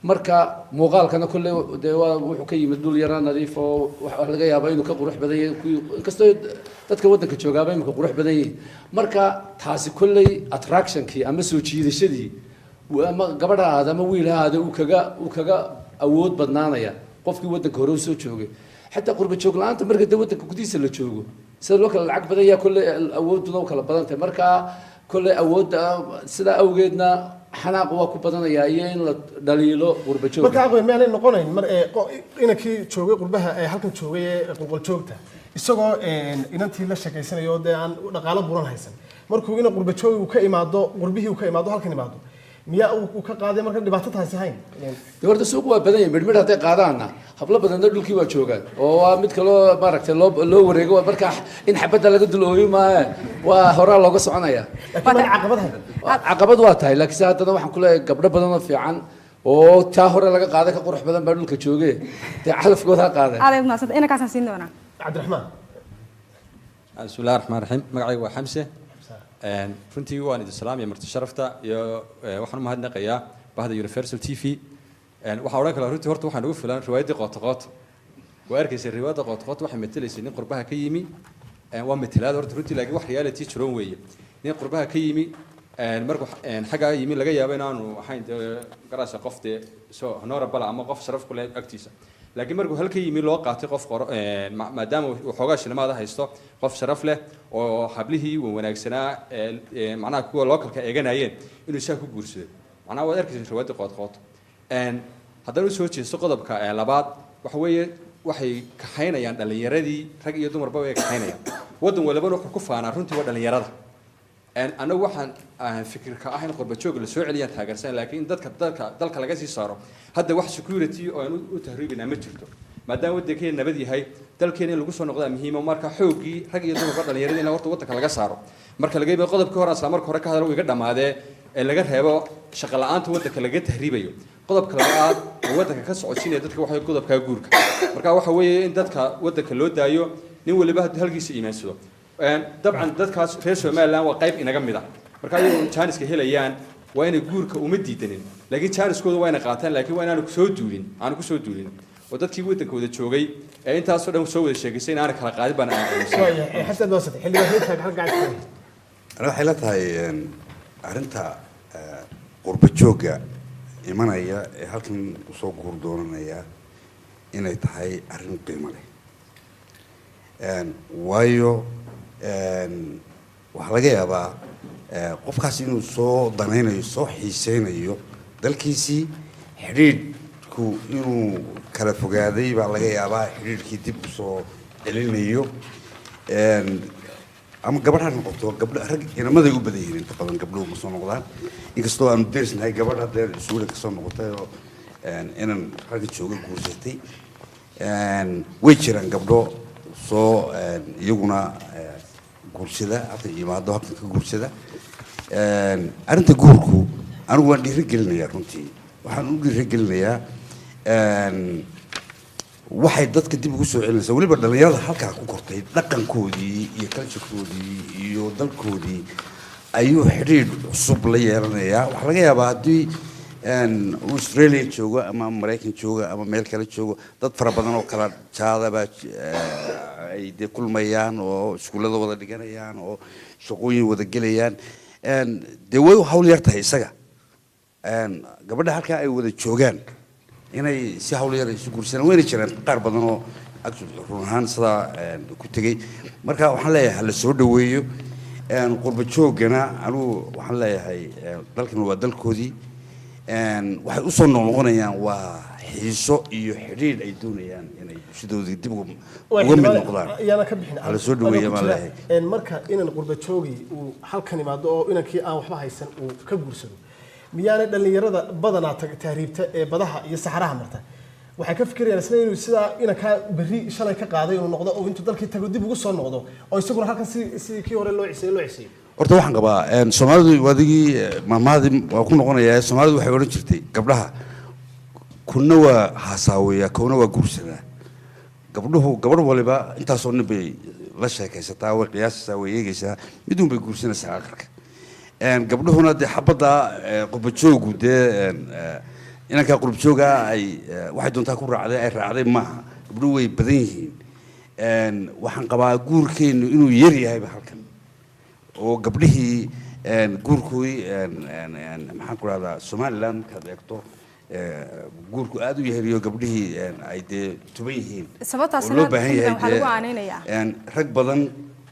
marka muuqaalkana kolley dee waa wuxuu ka yimid dhul yara nadiif oo waxa laga yaabaa inuu ka qurux badan yahay inkastoo dadka waddanka joogaaba imika qurux badan yihiin marka taasi kolley attractionkii ama soo jiidashadii ama gabadha ahaada ama wiil ha ahaada uu kaga awood badnaanaya qofkii waddanka hore usoo joogay xataa qurba joog la-aanta marka dee waddanka gudihiisa la joogo sida loo kala lacag badan yaha kolley awooduna u kala badan tahay marka kolley awoodda sidaa awgeedna xanaaq waa ku badanayaa iyo in la dhaliilo qurba joog marka aqoon meelay noqonayn mar inankii joogay qurbaha ee halkan joogay ee qurqul joogta isagoo inantii la sheekaysanayo dee aan dhaqaalo buran haysan markuu ina qurba joog uu ka imaado qurbihii uu ka imaado halkan imaado miyaa uu ka qaaday marka dhibaato taasi hayn horta suuq waa badan yahay midhmidh hadday qaadaanna hablo badanna dhulkii waa joogaan oo waa mid kaloo maaragtay loo wareego marka in xabadda laga dul ooyo maahe waa horaa looga soconaya caqabad waa tahay laakiinse haddana waxaan kuleeyahay gabdho badan oo fiican oo taa hore laga qaaday ka qurux badan baa dhulka jooge dee calafkooda ha qaadeen aad maasanta inakaasaan siin doonaa cabdiraxmaan bismillahi raxmaan raxiim magacaygu waa xamse runtii waan idin salaamaya marti sharafta iyo waxaan u mahadnaqayaa bahda universal t v waxaan odhan kalaa runtii horta waxaan ugu filan riwaayaddii qootaqooto waa arkaysay riwaayadda qootaqooto waxay matelaysay nin qurbaha ka yimi waa matelaad horta runtii laakiin wax reality jiroon weeye nin qurbaha ka yimi markuu xaggaa yimi laga yaabo inaanu ahayn garaasha qof dee soo honorable ama qof sharaf ku leh agtiisa laakiin markuu halka yimi loo qaatay qof maadaama uu xoogaa shilmaada haysto qof sharaf leh oo hablihii wanaagsanaa macnaha kuwa lookalka eeganayeen inuu isaa ku guursaday macnaha waad arkaysa riwaayadda qootqooto haddana usoo jeesto qodobka labaad waxa weeye waxay kaxaynayaan dhallinyaradii rag iyo dumarba way kaxaynayaan waddan walibana wuxuu ku faanaa runtii waa dhallinyarada anagu waxaan fikirka ah in qurba joog la soo celiyaan taageersan laakiin dalka laga sii saaro hadda wax security oo aan u tahriibina ma jirto maadaama waddankeena nabad yahay dalkeena in lagu soo noqdaa muhiima marka xoogii rag iyo dumarba dhallinyarada in horta waddanka laga saaro marka laga yimaado qodobka hore asla marka hore ka hadal uu iga dhamaadee ee laga reebo shaqo la'aanta waddanka laga tahriibayo qodobka labaad oo waddanka ka socodsiinaya dadka waxa qodobka guurka marka waxa weeye in dadka waddanka loo daayo nin waliba halkiisa iimaansado dabcan dadkaas reer Soomaaliland waa qayb inaga mid ah marka ay Chinese-ka helayaan waa inay guurka uma diidanin laakiin Chinese-kooda waa inay qaataan laakiin waa inaanu ku soo duulin oo dadkii waddanka wada joogay ee intaas oo dhan soo wada sheegaysay inaan kala qaadin baan aaminsan xasan doosad xilliga halka waxay la tahay arrinta qurba jooga imanaya ee halkan usoo guur doonanaya inay tahay arrin qiimo leh waayo waxaa laga yaabaa qofkaas inuu soo danaynayo soo xiiseynayo dalkiisii xidhiidhku inuu kala fogaaday baa laga yaabaa xidhiidhkii dib usoo celinayo ama gabadha noqoto gabdho rag inamaday u badan yihiin inta badan gabdhuhu ma soo noqdaan inkastoo aanu derisnahay gabadha hadee suula ka soo noqotay oo inan ragga jooga guursatay way jiraan gabdho soo iyaguna guursada hadda yimaado halkan ka guursada arrinta guurku anigu waan dhiirigelinayaa runtii waxaan u dhiirigelinayaa waxay dadka dib ugu soo celinaysaa weliba dhallinyarada halkaa ku kortay dhaqankoodii iyo culturekoodii iyo dalkoodii ayuu xidhiidh cusub la yeelanayaa waxaa laga yaabaa haddii australia jooga ama maraykan jooga ama meel kale joogo dad fara badan oo kala jaadaba ay dee kulmayaan oo iskuullada wada dhiganayaan oo shaqooyin wada gelayaan dee way u hawl yar tahay isaga gabadha halkaa ay wada joogaan inay si hawl yar isu guursadaan wayna jiraan qaar badan oo run ahaan sidaa ku tegey marka waxaan leeyahay hala soo dhaweeyo qurba joogana anigu waxaan leeyahay dalkan waa dalkoodii waxay usoo noqnoqonayaan waa xiiso iyo xidhiidh ay doonayaan inay bulshadoodii dib uga mid noqdaan ayaana ka bixin hala soo dhaweeya baan leeyahay marka inan qurba joogi uu halkan imaado oo inankii aan waxba haysan uu ka guursado miyaana dhallinyarada badanaa tahriibta ee badaha iyo saxaraha marta waxay ka fikirayaan isna inuu sidaa inankaa berri shalay ka qaaday inuu noqdo oo intuu dalkii tago dib ugu soo noqdo oo isaguna halkan si kii hore loo ciseeyo horta waxaan qabaa soomaalidu wadigii maamaadii waa ku noqonayaa soomaalidu waxay odhan jirtay gabdhaha kuna waa haasaaweeyaa kuna waa guursadaa gabadh waliba intaasoo nin bay la sheekaysataa way qiyaasaysaa way eegaysaa midun bay guursanaysaa aqalka gabdhuhuna dee xabadda qurbajoogu dee inankaa qurbajooga ay waxay doontaa ku raacday ay raacday maaha gabdhuhu way badan yihiin waxaan qabaa guurkeennu inuu yar yahayba halkan oo gabdhihii guurkoodii maxaan ku rahdaa somaliland markaad eegto guurku aad u yaheliyo gabdhihii ay dee tuban yihiin oo loo baahan yahay rag badan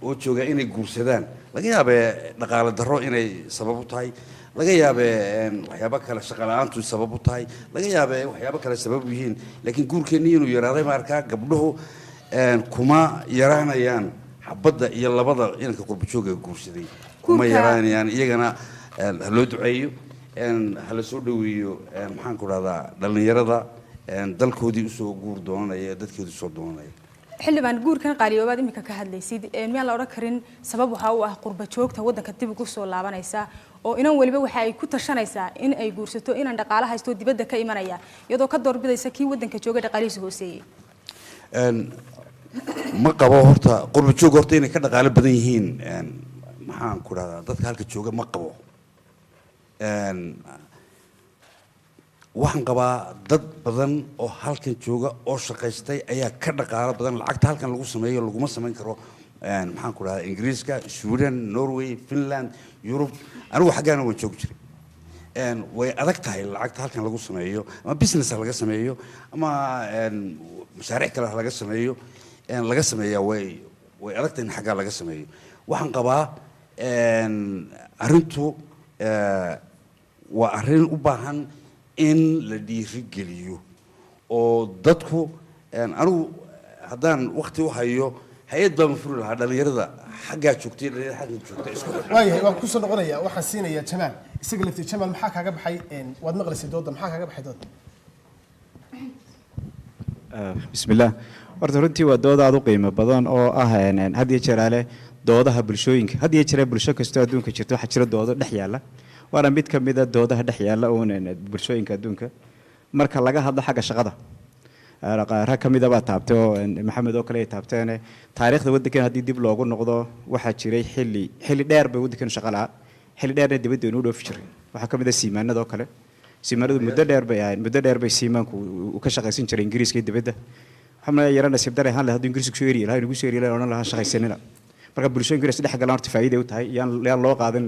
oo jooga inay guursadaan laga yaabee dhaqaale darro inay sabab u tahay laga yaabee waxyaabo kale shaqo la-aantu sabab u tahay laga yaabee waxyaabo kale sabab u yihiin laakiin guurkeennii inuu yaraaday ma arkaa gabdhuhu kuma yaraanayaan xabadda iyo labada inanka qurbajooga guursaday kuma yaraanayaan iyagana ha loo duceeyo hala soo dhaweeyo maxaan ku rahdaa dhallinyarada dalkoodii usoo guur doonanaya dadkoodii usoo doonanaya xildhibaan guurkan qaaliyoobaad imika ka hadlaysid miyaan la odhan karin sabab waxaa u ah qurba joogta waddanka dib ugu soo laabanaysa oo inan weliba waxa ay ku tashanaysaa in ay guursato inan dhaqaale haysto dibadda ka imanaya iyadoo ka doorbidaysa kii waddanka jooga dhaqaalihiisa hooseeyey ma qabo horta qurba joog horta inay ka dhaqaale badan yihiin maxaan ku rahdaa dadka halka jooga ma qabo waxaan qabaa dad badan oo halkan jooga oo shaqaystay ayaa ka dhaqaalo badan lacagta halkan lagu sameeyo laguma samayn karo maxaan ku rahdaa ingiriiska sweden norway finland yurub anigu xaggaana waan joogi jiray way adag tahay lacagta halkan lagu sameeyo ama business laga sameeyo ama mashaariic kale laga sameeyo laga sameeyaa way adag tahay in xaggaa laga sameeyo waxaan qabaa arrintu waa arrin u baahan in la dhiirigeliyo oo dadku anigu haddaan waqti u hayo hay-ad baan furi lahaa dhallinyarada xaggaa joogtay dhallinyarada xagga joogtay isku waayahay waan kusoo noqonayaa waxaan siinayaa jamaal isaga laftii jamaal maxaa kaaga baxay waad maqlaysay dooda maxaa kaaga baxay dooda bismillaah horta runtii waa dood aad u qiimo badan oo ah had iyo jeer ale doodaha bulshooyinka had iyo jeer bulsho kastoo adduunka jirto waxaa jira doodo dhex yaalla waana mid ka mid a doodaha dhex yaalla uun bulshooyinka adduunka marka laga hadlo xagga shaqada rag ka mida baa taabtay oo maxamed oo kale ay taabteen taariikhda waddankan haddii dib loogu noqdo waxaa jiray xilli dheer bay waddankan shaqa lahaa xilli dheerna dibadda inuu dhoofi jiray waxaa ka mid a siimaanada oo kale siimaanadu muddo dheer bay ahayd muddo dheer bay siimaanku u ka shaqaysan jiray ingiriiska iyo dibadda waxaa ma yara nasiib dare ahaan leh hadduu ingiriisku soo eri lahaa inagu soo eri lahaa odhan lahaa shaqaysanina marka bulshooyinka inay isdhex galaan horta faa'iiday u tahay yaan loo qaadan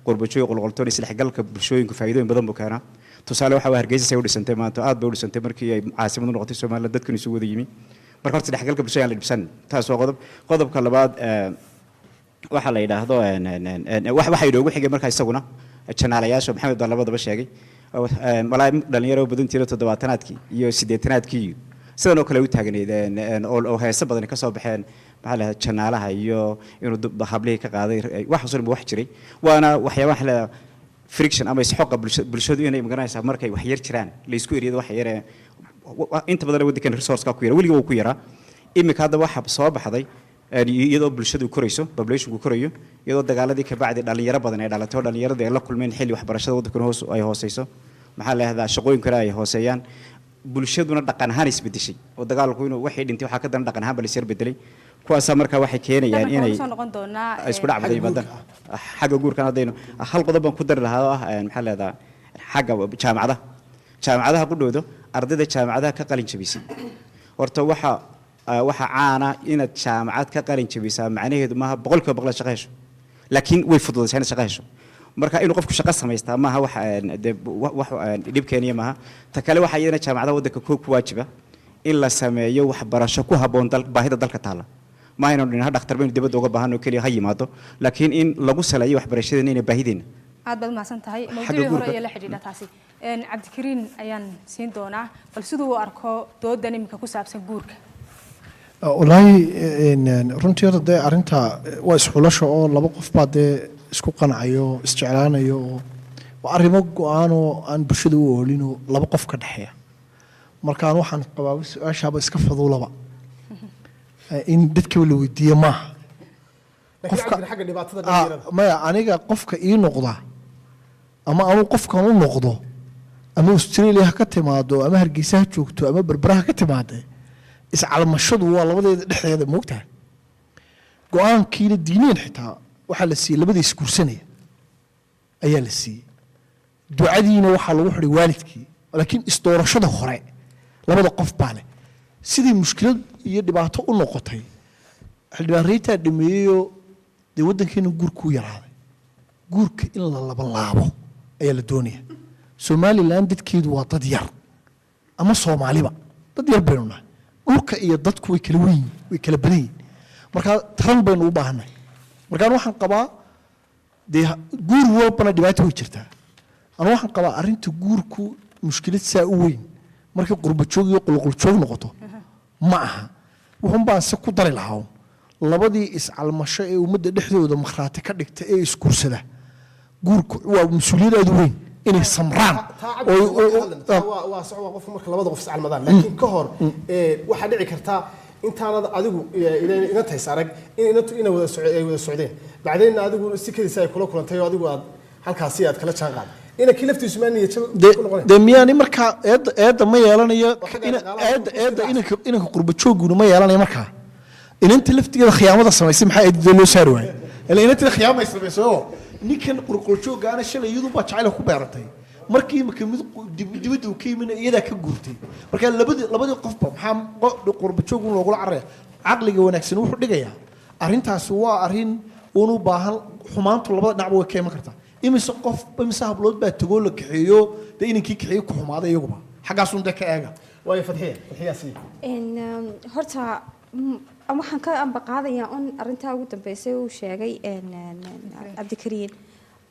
qurbajooy qolqoltoon isdhexgalka bulshooyinku faa'iidooyin badan buu keenaa tusaale waxa hargeysa say u dhisantay maanta aad bay u dhisantay markii ay caasimad u noqotay Soomaaliland dadkan isu wada yimi marka horta isdhexgalka bulshada aan la dhibsan taas waa qodobka labaad waxa la yiraahdo waxa inoogu xigay marka isaguna janaalayaasha maxamed baa labadaba sheegay malaay dhalinyaro badan tiro 70-aadkii iyo 80-aadkii sidan oo kale u taagneedeen oo heeso badan ka soo baxeen maxaa la janaalaha iyo inuu hablihii ka qaaday wax soo wax jiray waana waxyaabaha la friction ama isxoqa bulshadu inay magaranaysaa markay wax yar jiraan la isku eriyada wax yar inta badan waddankan resource ka ku yara waliga uu ku yara imika hadda waxa soo baxday iyadoo bulshadu korayso populationku korayo iyadoo dagaaladii ka bacdi dhalinyaro badan ay dhalatay oo dhalinyarada ay la kulmeen xilli waxbarashada waddankuna hoos ay hooseyso maxaa la yidhahdaa shaqooyinkana ay hooseeyaan bulshaduna dhaqan ahaan isbedeshay oo dagaalku inuu waxay dhintay waxaa ka daran dhaqan ahaan baa la bedelay kuwaasaa markaa waxay keenayaan inay isku dhacbada yimaadaan xagga guurkan haddaynu hal qodob baan ku dari lahaa oo ah maxaa la yidhahdaa xagga jaamacadaha qudhooda ardayda jaamacadaha ka qalin jabisay horta waxa caana inaad jaamacad ka qalin jabisaa macnaheedu maaha 100% shaqo hesho laakiin way fududaysaa inaad shaqo hesho marka inuu qofku shaqo samaystaa maaha wax dhib keeniya maaha ta kale waxa iyadana jaamacadaha waddanka ku waajiba in la sameeyo waxbarasho ku habboon baahida dalka taala ma aynu dhinaca dhakhtar baynu dibadda uga baahan oo keliya ha yimaado laakiin in lagu saleeyo waxbarashadeena inay baahideena aad baad mahadsan tahay mawduucii hore ayaa la xidhiidha taasi cabdikariin ayaan siin doonaa bal siduu u arko doodan iminka ku saabsan guurka wallaahi runtii hada dee arrinta waa isxulasho oo laba qof baa dee isku qanacayo isjeclaanayo oo waa arrimo go-aan oo aan bulshada u oolin oo laba qof ka dhexeeya markaan waxaan qabaa su-aashaaba iska faduulaba in dadkaba la weydiiye maaha maya aniga qofka ii noqda ama anuu qofkan u noqdo ama australia ha ka timaado ama hargeysa ha joogto ama berbera ha ka timaade iscalmashadu waa labadeeda dhexdeeda moogtahay go-aankiina diineen xitaa waxaa la siiyey labadii isguursanaya ayaa la siiyey ducadiina waxaa lagu xidhay waalidkii laakiin isdoorashada hore labada qof baa leh sidii mushkilad iyo dhibaato u noqotay xildhibaan reytaa dhameeyeyoo dee waddankeena guurkuu yaraaday guurka in la labalaabo ayaa la doonaya somalilan dadkeedu waa dad yar ama soomaaliba dad yar baynu nahay dhulka iyo dadku way kala weyn way kala badan yihin markaa taran baynu u baahannahay markaan waxaan qabaa dee guur walbana dhibaato way jirtaa anu waxaan qabaa arrinta guurku mushkilad saa u weyn markay qurbajoog iyo qulquljoog noqoto ma aha wuxuun baan se ku dari lahaa labadii iscalmasho ee ummadda dhexdooda makhraati ka dhigta ee isguursada guurku waa mas-uuliyad aad u weyn inay samraan waa soco waa qofku marka labada qof iscalmadaan laakiin ka hor waxaa dhici kartaa intaanad adigu inantays arag in inantu ina wada socdeen bacdeenna adigu si kadiisa ay kula kulantay oo adigu aad halkaasi aad kala jaan qaaday inankii laftiisu maa niyad dee miyaani markaa eedda ma yeelanayo eedda inanka qurbajooguna ma yeelanayo markaa inanta laftigeeda khiyaamada samaysay maxaa eedada loo saari waayay ila inanteeda khiyaamay samaysay oo ninkan qurqurjoogaana shalay iyadu baa jacayl ku beerantay markii imika mid dibadda uu ka yimina iyadaa ka guurtay marka labadii qofba maxaa qurbajoog un loogula caraya caqliga wanaagsan wuxuu dhigayaa arrintaasi waa arrin unu baahan xumaantu labada dhinacba way ka iman kartaa imise hablood baa tagoo la kaxeeyo dee inankii kaxeeyo ku xumaaday iyaguba xaggaasun dee ka eega waayo fadxiyaasi horta waxaan ka ambaqaadayaa un arrintaa ugu dambeysay uu sheegay cabdikariin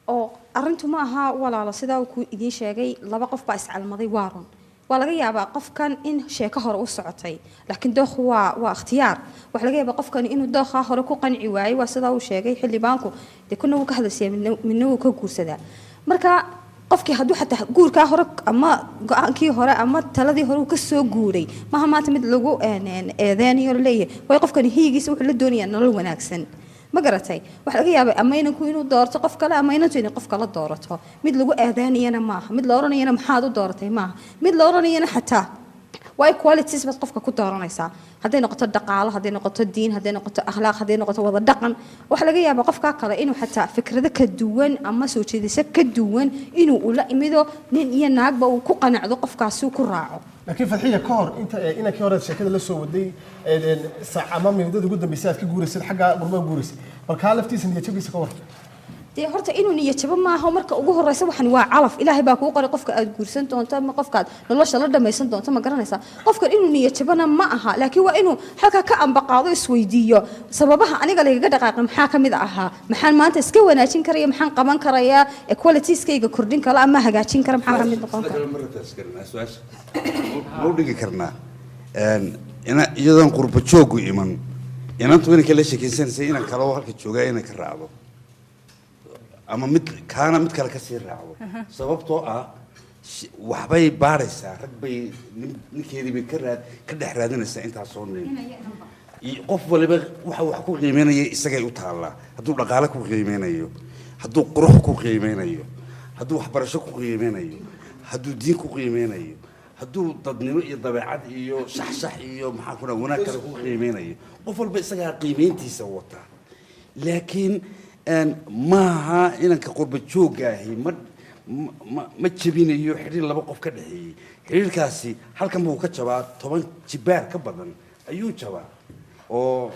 oo arrintu ma aha walaalo sidaa uu ku idiin sheegay laba qof baa iscalmaday waa run waa laga yaabaa qofkan in sheeko hore u socotay laakiin dookhu waa ikhtiyaar waxa laga yaabaa qofkan inuu dookhaa hore ku qanci waayey waa sidaa uu sheegay xildhibaanku dee kuna wuu ka hadlaysiyaa midna wuu ka guursadaa marka qofkii hadduu xataa guurkaa hore ama go-aankii hore ama taladii hore uu ka soo guuray maaha maanta mid lagu eedeynayo laleeyahay waayo qofkani hiyigiisa wuxuu la doonayaa nolol wanaagsan ma garatay waxa laga yaabay ama inanku inuu doorto qof kale ama inantu inay qof kale doorato mid lagu eedeynayana maaha mid la oranayana maxaad u dooratay maaha mid la oranayana xataa way qualities bas qofka ku dooranaysaa hadday noqoto dhaqaalo hadday noqoto diin hadday noqoto akhlaaq hadday noqoto wada dhaqan waxa laga yaabaa qofka kale inuu xataa fikrado ka duwan ama soo jeedisyo ka duwan inuu ula imido nin iyo naagba uu ku qanacdo qofkaasi uu ku raaco laakiin fadxiya ka hor inankii hore sheekada la soo waday saac ama mudada ugu dambeysay aad ka guuraysay xagga qurbaha guuraysay balkaa laftiisa niyadjabiisa ka war dee horta inuu niyadjabo maaha marka ugu horeysa waxan waa calaf ilaahay baa kuu qoray qofka aad guursan doonto ama qofkaad nolosha la dhamaysan doonto ma garanaysaa qofkan inuu niyadjabona ma aha laakiin waa inuu halkaa ka ambaqaado isweydiiyo sababaha aniga lagaga dhaqaaqay maxaa ka mid ahaa maxaan maanta iska wanaajin karaya maxaan qaban karayaa qualitieskayga kordhin kara ama hagaajin kara maxaa ka mid noqon kara loo dhigi karnaa iyadoon qurba joogu iman inantu inanka la sheekaysanaysa inan kale oo halka joogaa inay ka raacdo ama mid kale ka sii raacdo sababtoo ah waxbay baaraysaa rag bay ninkeedii bay ka dhex raadinaysaa intaas soo nin qof waliba waxa wax ku qiimeynaya isagay u taallaa hadduu dhaqaale ku qiimeynayo hadduu qurux ku qiimeynayo hadduu waxbarasho ku qiimeynayo hadduu diin ku qiimeynayo hadduu dadnimo iyo dabeecad iyo shaxshax iyo maxaa ku dhaha wanaag kale ku qiimeynayo qof walba isagaa qiimeyntiisa wataa laakiin maaha inanka qurba joogga ahi ma jebinayo xidhiir laba qof ka dhexeeyey xidhiirkaasi halkan buu ka jabaa 10 jibaar ka badan ayuu jabaa oo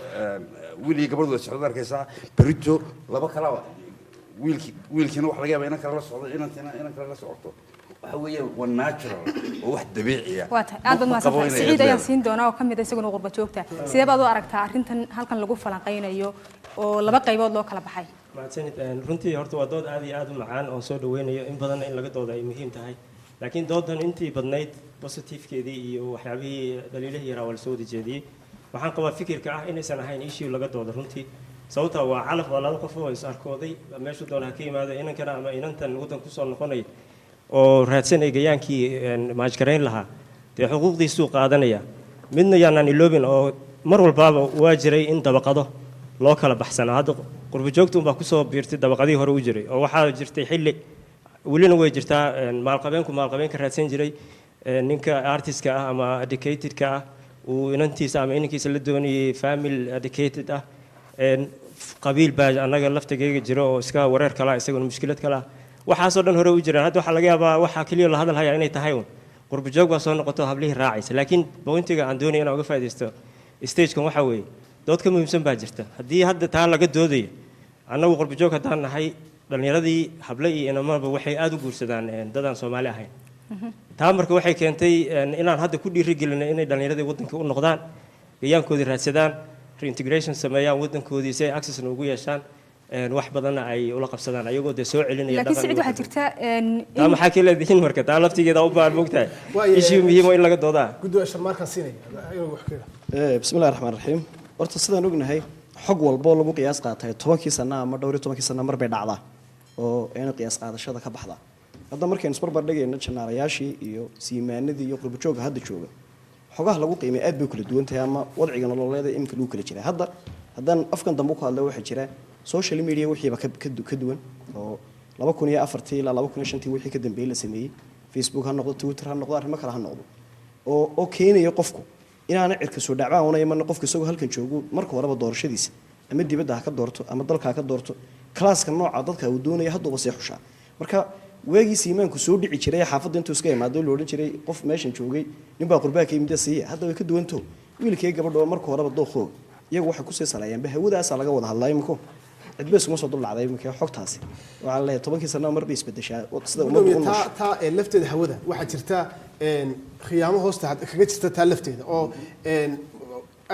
wiilii gabadhu socdo arkaysaa berito laba kala wiilkiina wax laga yaabaa inan kale la socdo inan kale la socoto waxa weeyaan waa natural oo wax dabiici ah waa tahay aad baad mahadsantahay Siciid ayaan siin doonaa oo ka mid ah isaguna qurba joogta sidee baad u aragtaa arrintan halkan lagu falanqeynayo oo laba qaybood loo kala baxay mahadsanid runtii horta waa dood aad iyo aad u macaan oo soo dhaweynayo in badan in laga doodo ay muhiim tahay laakiin doodan intii badnayd positive-keedii iyo waxyaabihii dhaliilihii yaraa waa la soo wada jeediyey waxaan qabaa fikirka ah inaysan ahayn issue laga doodo runtii sababta waa calaf waa laba qof oo is arkooday meeshu doona ha ka yimaado inankana ama inantan waddan kusoo noqonaya oo raadsanaya gayaankii maajgarayn lahaa dee xuquuqdiisuu qaadanaya midna yaanaan iloobin oo mar walbaaba waa jiray in dabaqado loo kala baxsanaa hadda qurba joogta unbaa kusoo biirtay dabaqadii hore u jiray oo waxaa jirtay xilli welina way jirtaa maalqabeenka raadsan jiray ninka artistka ah ama educatedka ah uu inantiisa ama inankiisa la doonayay family educated ah qabiil baa annaga laftigayga jiro oo iska wareer kala isaguna mushkilad kala waxaasoo dhan hore u jiraan hadda waxaa laga yaabaa waxaa keliya la hadal hayaa inay tahay un qurba joog baa soo noqoto hablihii raacaysa laakiin bointiga aan doonaya inaan uga faaidaysto stagekan waxaa weeye dood ka muhiimsan baa jirta haddii hadda taa laga doodayo annagu qurba joog haddaan nahay dhallinyaradii hable iyo inamaba waxay aada u guursadaan dadaan soomaali ahayn taa marka waxay keentay inaan hadda ku dhiirigelinay inay dhallinyaradii waddanka u noqdaan gayaankoodii raadsadaan reintegration sameeyaan waddankoodii si ay accessna ugu yeeshaan wax badanna ay ula qabsadaan ayagoo dee soo celinaya laakiin Siciid waxaa jirta taa maxaa ka leedihiin marka taa laftigeeda u baahan moogtahay issue muhiim oo in laga doodaa guddiga sharmaarkan siinaya ayuu wax ka bismillahi raxmaani raxiim horta sidaan ognahay xog walbo lagu qiyaas qaatay 10kii sano ama dhowr iyo 10kii sano mar bay dhacdaa oo ayna qiyaas qaadashada ka baxda hadda markaynu isbarbar dhigayno janaarayaashii iyo siimaanadii iyo qurba joogga hadda jooga xogaha lagu qiimay aad bay kala duwan tahay ama wadciga nololeed ee imka lagu kala jiraa hadda haddaan afkan dambe ku hadlo waxaa jira social media wixiiba ka duwan oo 2004 ilaa 2005 wixii ka dambeeyay la sameeyay Facebook ha noqdo Twitter ha noqdo arrimo kale ha noqdo oo keenaya qofku inaana cirka soo dhacbaan una iman qofka isagoo halkan joogo marka horeba doorashadiisa ama dibadda ha ka doorto ama dalka ha ka doorto klaaska nooca dadka uu doonaya hadduu wasii xushaa marka weegii siimaanku soo dhici jiray xaafadda intuu iska imaado loo odhan jiray qof meeshan joogay nin baa qurbaa ka yimid siiya hadda way ka duwanto wiilkii gabadho marka horeba dooqoog iyagu waxay ku sii saleeyaan hawadaas laga wada hadlay imiko cidba isuma soo dulacday imika xogtaasi waxa la 10kii sano mar bay isbedeshaa sida umadu u nool taa lafteeda hawada waxa jirta khiyaamo hoosta kaga jirta taa lafteeda oo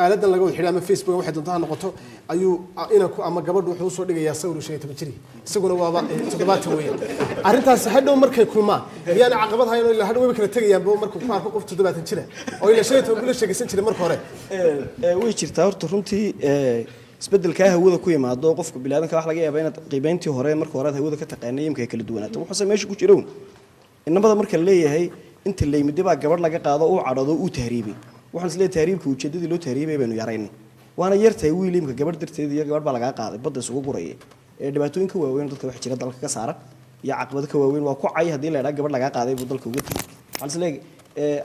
aaladan laga wada xidhay ama Facebook waxay doontaa noqoto ayuu inanku ama gabadhu wuxuu soo dhigayaa sawir 15 jiri isaguna waaba 70 weeyaan arrintaas hadhow markay kulmaan miyaan caqabad hayn ilaa hadhow way kala tagayaan boo markuu ku arko qof 70 jira oo ilaa 15 bilo sheegaysan jiray marka hore way jirtaa horta runtii isbedelka hawada ku yimaado qofka bilaadanka wax laga yaabaa inaad qiibayntii hore marka hore hawada ka taqaanay imka kala duwanaato wuxuu meesha ku jiro inamada marka leeyahay inta leeyimid baa gabadh laga qaado oo cadhado uu tahriibay waxaan isla tahriibka ujeedadii loo tahriibay baynu yaraynay waana yartay wiilimka gabadh darteed iyo gabadh baa laga qaaday badda isugu gurayay dhibaatooyinka waaweyn dadka wax jira dalka ka saaran iyo caqabado ka waaweyn waa ku cay hadii la yiraahdo gabadh laga qaaday buu dalka uga tagay waxaan isla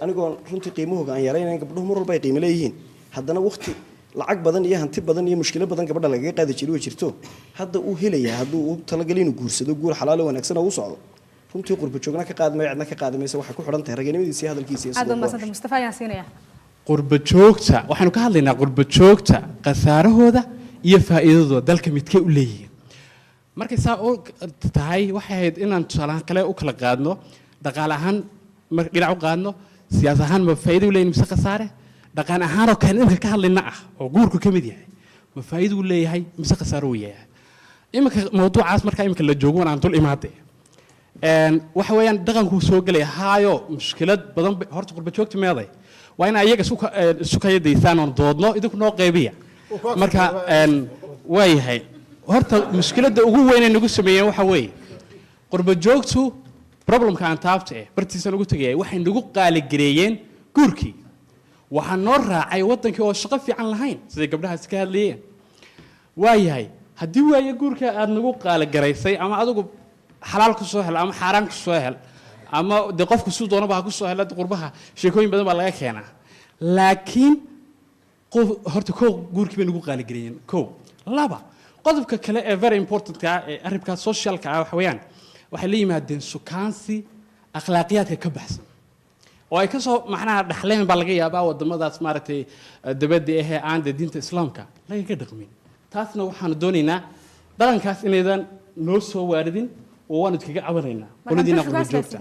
anigoo runtii qiimahooga aan yaraynayn gabdhuhu mar walba ay qiimo leeyihiin haddana waqti lacag badan iyo hanti badan iyo mushkilad badan gabadha laga qaadi jiray oo jirto hadda uu helaya hadduu u talagalay inuu guursado guur xalaal oo wanaagsan oo u socdo runtii qurba joogna ka qaadmay cidna ka qaadamaysa waxay ku xidhan tahay raganimadiisa iyo hadalkiisa aad baan maasanta Mustafa ayaan siinaya qurba joogta waxaanu ka hadlaynaa qurba joogta qasaarahooda iyo faa'iidadooda dalka midkee u leeyihiin markay saa u tahay waxay ahayd inaan tusaalahan kale u kala qaadno dhaqaale ahaan dhinac u qaadno siyaas ahaan ma faa'iido u leeyihin mise khasaare dhaqan ahaan oo kale imika ka hadlayna ah oo guurku ka mid yahay ma faa'iido u leeyahay mise khasaaro u yahay imika mawduucaas markaa imika la joogo waan dul imaade waxa weeyaan dhaqanku soo galay haayo mushkilad badan horta qurba joogta meeday waa in ayaga isu kayadaysaan oon doodno idinku noo qaybiya marka waa yahay horta mushkiladda ugu weyn ee nagu sameeyeen waxa weeye qurba joogtu problemka aan taabta bartiisa nagu tegayay waxay nagu qaaligareeyeen guurkii waxaa noo raacay waddankii oo shaqo fiican lahayn siday gabdhahaasi ka hadlayeen waayahay haddii waaye guurka aad nagu qaaligaraysay ama adigu xalaal ku soo hel ama xaaraan ku soo hel ama dee qofku suu doonaba ha ku soo hela qurbaha sheekooyin badan baa laga keenaa laakiin horta kow guurkii bay nagu qaaligareeyeen kow laba qodobka kale ee very importantka ee arrinka socialka ah waxa weeyaan waxay la yimaadeen sukaansi akhlaaqiyaadka ka baxsan oo ay ka soo macnaha dhaxleen baa laga yaabaa wadamadaas maaragtay dabadda ahee aan dee diinta islaamka lagaga dhaqmin taasna waxaanu doonaynaa dhaqankaas inaydan noo soo waaridin oo waanu idkaga cabanaynaa qoladiina qurbajoogta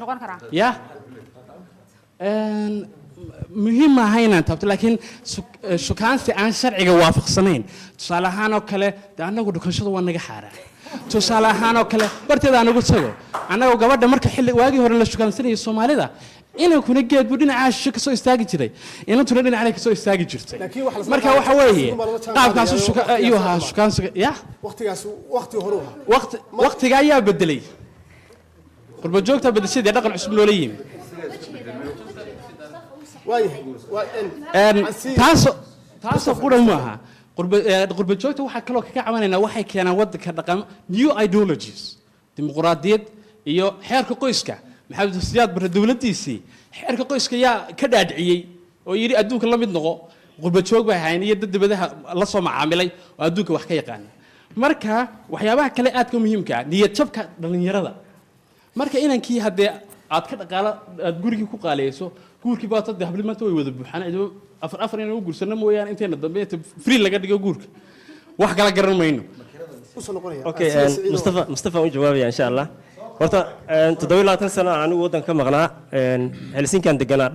ya muhiim maaha inaan taabto laakiin sukaansi aan sharciga waafaqsanayn tusaale ahaan oo kale dee annagu dhukanshada waa naga xaaraan tusaale ahaan oo kale barteeda aanagu tago annagoo gabadha marka xilli waagii hore la shukaansanayay soomaalida inankuna geed buu dhinacaa shisho kasoo istaagi jiray inantuna dhinacale kasoo istaagi jirtay marka waxa weeye qaabkaasu iyuu ahaa shukaansiga ya waqtiga ayaa bedelay qurbajoogtaa bedeshadii dhaqan cusub loola yimi taasoo qura maaha qurbajoogta waxaa kaloo kaga cabanaynaa waxay keenaan waddanka dhaqamo new ideologies dimuquraadiyad iyo xeerka qoyska maxamed siyaad bare dowladdiisii xeerka qoyska yaa ka dhaadhiciyey oo yidhi adduunka la mid noqo qurbajoog bay ahayn iyo dad dibadaha la soo macaamilay oo adduunka wax ka yaqaana marka waxyaabaha kale aadka muhiimka ah niyad jabka dhallinyarada marka inankii haddee aad ka dhaqaalo aad gurigii ku qaaliyeyso guurkii baa tadde habli maanta way wada buuxaan ciidamo afar inaan u guursano mooyaane inteena dambe inta free laga dhigo guurka wax kala garan mayno okay mustafa u jawaabaya insha allah horta 27 sano anigu waddanka ka maqnaa Helsinki-aan deganaa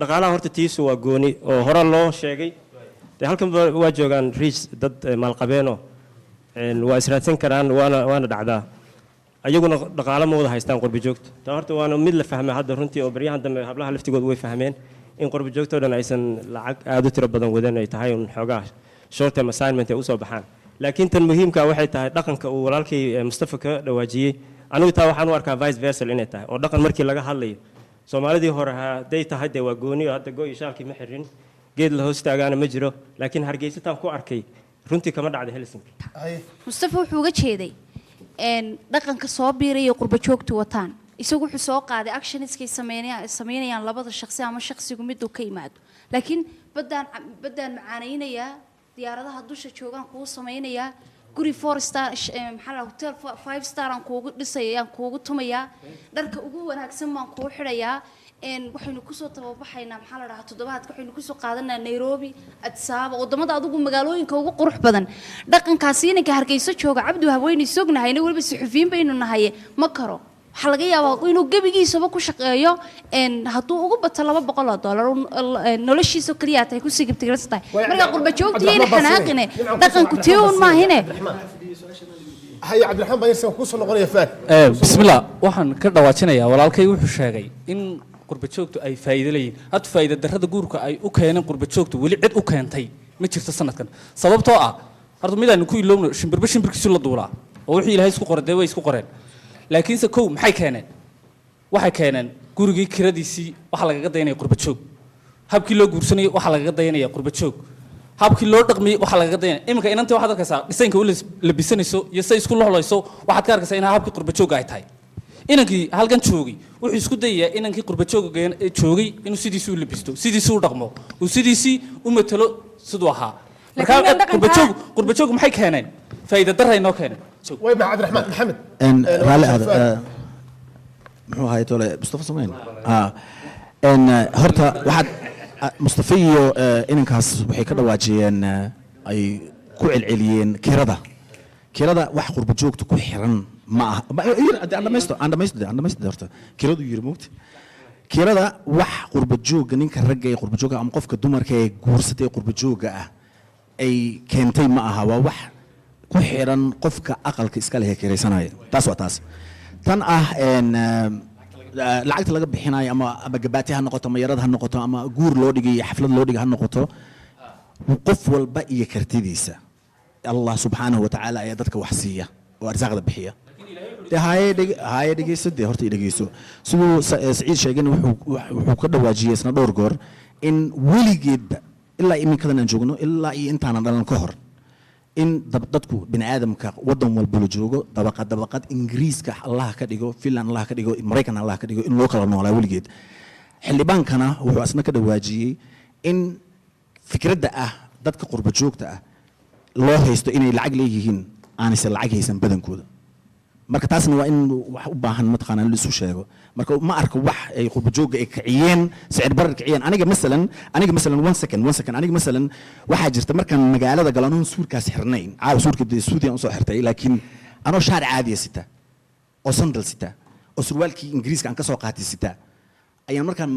dhaqaalaha horta tiisu waa gooni oo hore loo sheegay dee halkan waa joogaan rich dad maalqabeeno waa israadsan karaan waana dhacdaa ayaguna dhaqaale ma wada haystaan qurbi joogto taa horta waana mid la fahmay hadda runtii oo baryahan dambe hablaha laftigooda way fahmeen in qurbi joogto dhan aysan lacag aad u tiro badan wadan ay tahay un xoogaa short term assignment ay u soo baxaan laakiin tan muhiimka waxay tahay dhaqanka uu walaalkay Mustafa ka dhawaajiyay anigu taa waxaan u arkaa vice versa inay tahay oo dhaqan markii laga hadlayo Soomaalidii hore haday tahay de waa gooni hadda gooy shaalkii ma xirin geed la hoos taagaana ma jiro laakiin Hargeysa taan ku arkay runtii kama dhacdo Helsinki Mustafa wuxuu uga jeeday dhaqanka soo biiraya qurbajoogtu wataan isagu wuxuu soo qaaday actionskay sameynayaan labada shakhsi ama shakhsigu mid uu ka yimaado laakiin badaan macaanaynayaa diyaaradaha dusha joogaan kugu samaynayaa guri 4 star maxaa hotel 5 star aan kuugu dhisay aan kuugu tumayaa dharka ugu wanaagsan baan kuugu xidhayaa waxaynu kusoo tababaxaynaa maxaa la dhahaa toddobaadka waxaynu kusoo qaadanaa Nairobi Addis Ababa wadamada adigu magaalooyinka ugu qurux badan dhaqankaasi inanka Hargeysa jooga Cabdi Haweyni sognahayna waliba suxufiyiin baynu nahay ma karo waxa laga yaabaa inuu gabigiisaba ku shaqeeyo hadduu ugu bato $200 noloshiisa kaliya ay ku sigibtigrastay marka qurba joogtiina xanaaqine dhaqanku tiyoon maahine hay Cabdiraxmaan Bayirsan ku soo noqonaya faad bismillah waxaan ka dhawaajinayaa walaalkay wuxuu sheegay in qurbajoogtu ay faa'iido leeyihiin hadda faa'iido darrada guurka ay u keeneen qurbajoogtu weli cid u keentay ma jirto sanadkan sababtoo ah horta midaan ku iloowno shimbirkiisu la duulaa oo wixii ilaahay isku qoray way isku qoreen laakiinse kow maxay keeneen waxay keeneen gurigii kiradiisii waxa lagaga dayanaya qurbajoog habkii loo guursanayay waxa lagaga dayanaya qurbajoog habkii loo dhaqmiyay waxa lagaga dayanaya iminka inanta waxaad arkaysaa dhisaynka u labisanayso iyo say isku lohlayso waxaad ka arkaysaa in habkii qurbajoog ay tahay inankii halkan joogay wuxuu isku dayayaa inankii qurbajooga joogay inuu sidiisii u labisto sidiisii u dhaqmo uu sidiisii u matalo siduu ahaa marka qurbajoog maxay keeneen faa'iido darray noo keeneen way ma Cabdiraxmaan Maxamed raalli aad muxuu ahaay tole Mustafa Sameyn horta waxaad Mustafa iyo inankaas waxay ka dhawaajiyeen ay ku celceliyeen kirada wax qurbajoogta ku xiran ma aha aan dhamaysto horta kiradu yiri moogta kirada wax qurbajooga ninka ragga ee qurbajooga ama qofka dumarka ee guursatay qurbajooga ah ay keentay ma aha waa wax ku xiran qofka aqalka iska leh kiraysanaya taas waa taas tan ah lacagta laga bixinayo ama gabaati ha noqoto ama yarada ha noqoto ama guur loo dhigay xaflad loo dhigay ha noqoto qof walba iyo kartidiisa Allah subhanahu wa ta'ala ayaa dadka wax siiya oo arsaaqda bixiya haye dhegeyso dee horta dhegeyso siduu Saciid sheegay wuxuu ka dhawaajiyay isna dhowr goor in weligeedba ilaa iminkadan aan joogno ilaa iyo intaanan dhalan ka hor in dadku bini aadamka wadan walba la joogo dabaqad ingiriiska allah ka dhigo finland allah ka dhigo maraykan allah ka dhigo in loo kala noolaa weligeed xildhibaankana wuxuu asna ka dhawaajiyey in fikradda ah dadka qurba joogta ah loo haysto inay lacag leeyihiin aanaysan lacag haysan badankooda marka taasna waa in wax u baahan mataqaanaa in la isu sheego marka ma arko wax ay qurba joogga ay kiciyeen sicir barar kiciyeen aniga masalan one second aniga masalan waxaa jirta markaan magaalada galo anoon suurkaas xirnayn caawa suurka suudiyan usoo xirtay laakiin anoo shaar caadiya sita oo sandal sita oo surwaalkii ingiriiska aan ka soo qaatay sita ayaan markaan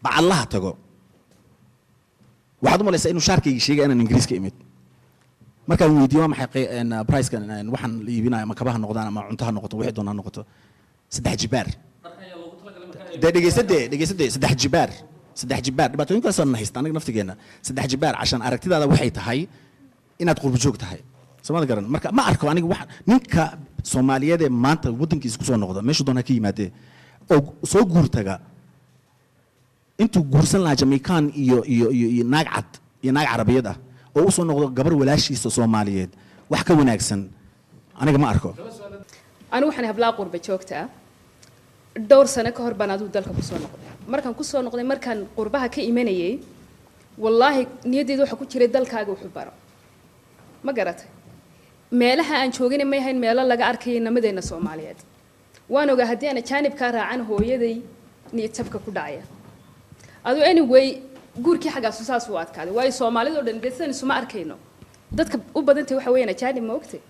bacadlaha tago waxaad u malaysaa inuu shaarkayga sheegay inaan ingiriiska imid markaan weydiiyo waa maxay pricekan waxaan la iibinayo ama kabaha noqdaan ama cuntaha noqoto wixii doonaa noqoto 3 jibaar dee dhegeysadee 3 jibaar dhibaatooyinkaasaan haysta aniga naftigeena 3 jibaar cashaan aragtidaada waxay tahay inaad qurba joog tahay soomada garan marka ma arko aniga wax ninka Soomaaliyeed ee maanta wadankiisa ku soo noqda meesha doonaa ka yimaadee oo soo guurtaga intuu guursan lahaa Jamaican iyo naag cad iyo naag Carabiyad ah oo u soo noqdo gabar walaashiisa Soomaaliyeed wax ka wanaagsan aniga ma arko anu waxaan hablaa qurba joogta dhowr sano ka hor baan adu dalka ku soo noqday markaan qurbaha ka imanayay wallahi niyadeydu waxa ku jiray dalkaaga wuxuu baro ma garatay meelaha aan joogin ma yahayn meelo laga arkay namadeena Soomaaliyeed waan ogaa hadii aan jaanib ka raacan hooyaday niyad tabka ku dhacaya adu anyway guurkii xagaas saas u adkaaday way Soomaalidu dhan deesan isuma arkayno dadka u badantay waxa weeyaan jaanib ma ogtay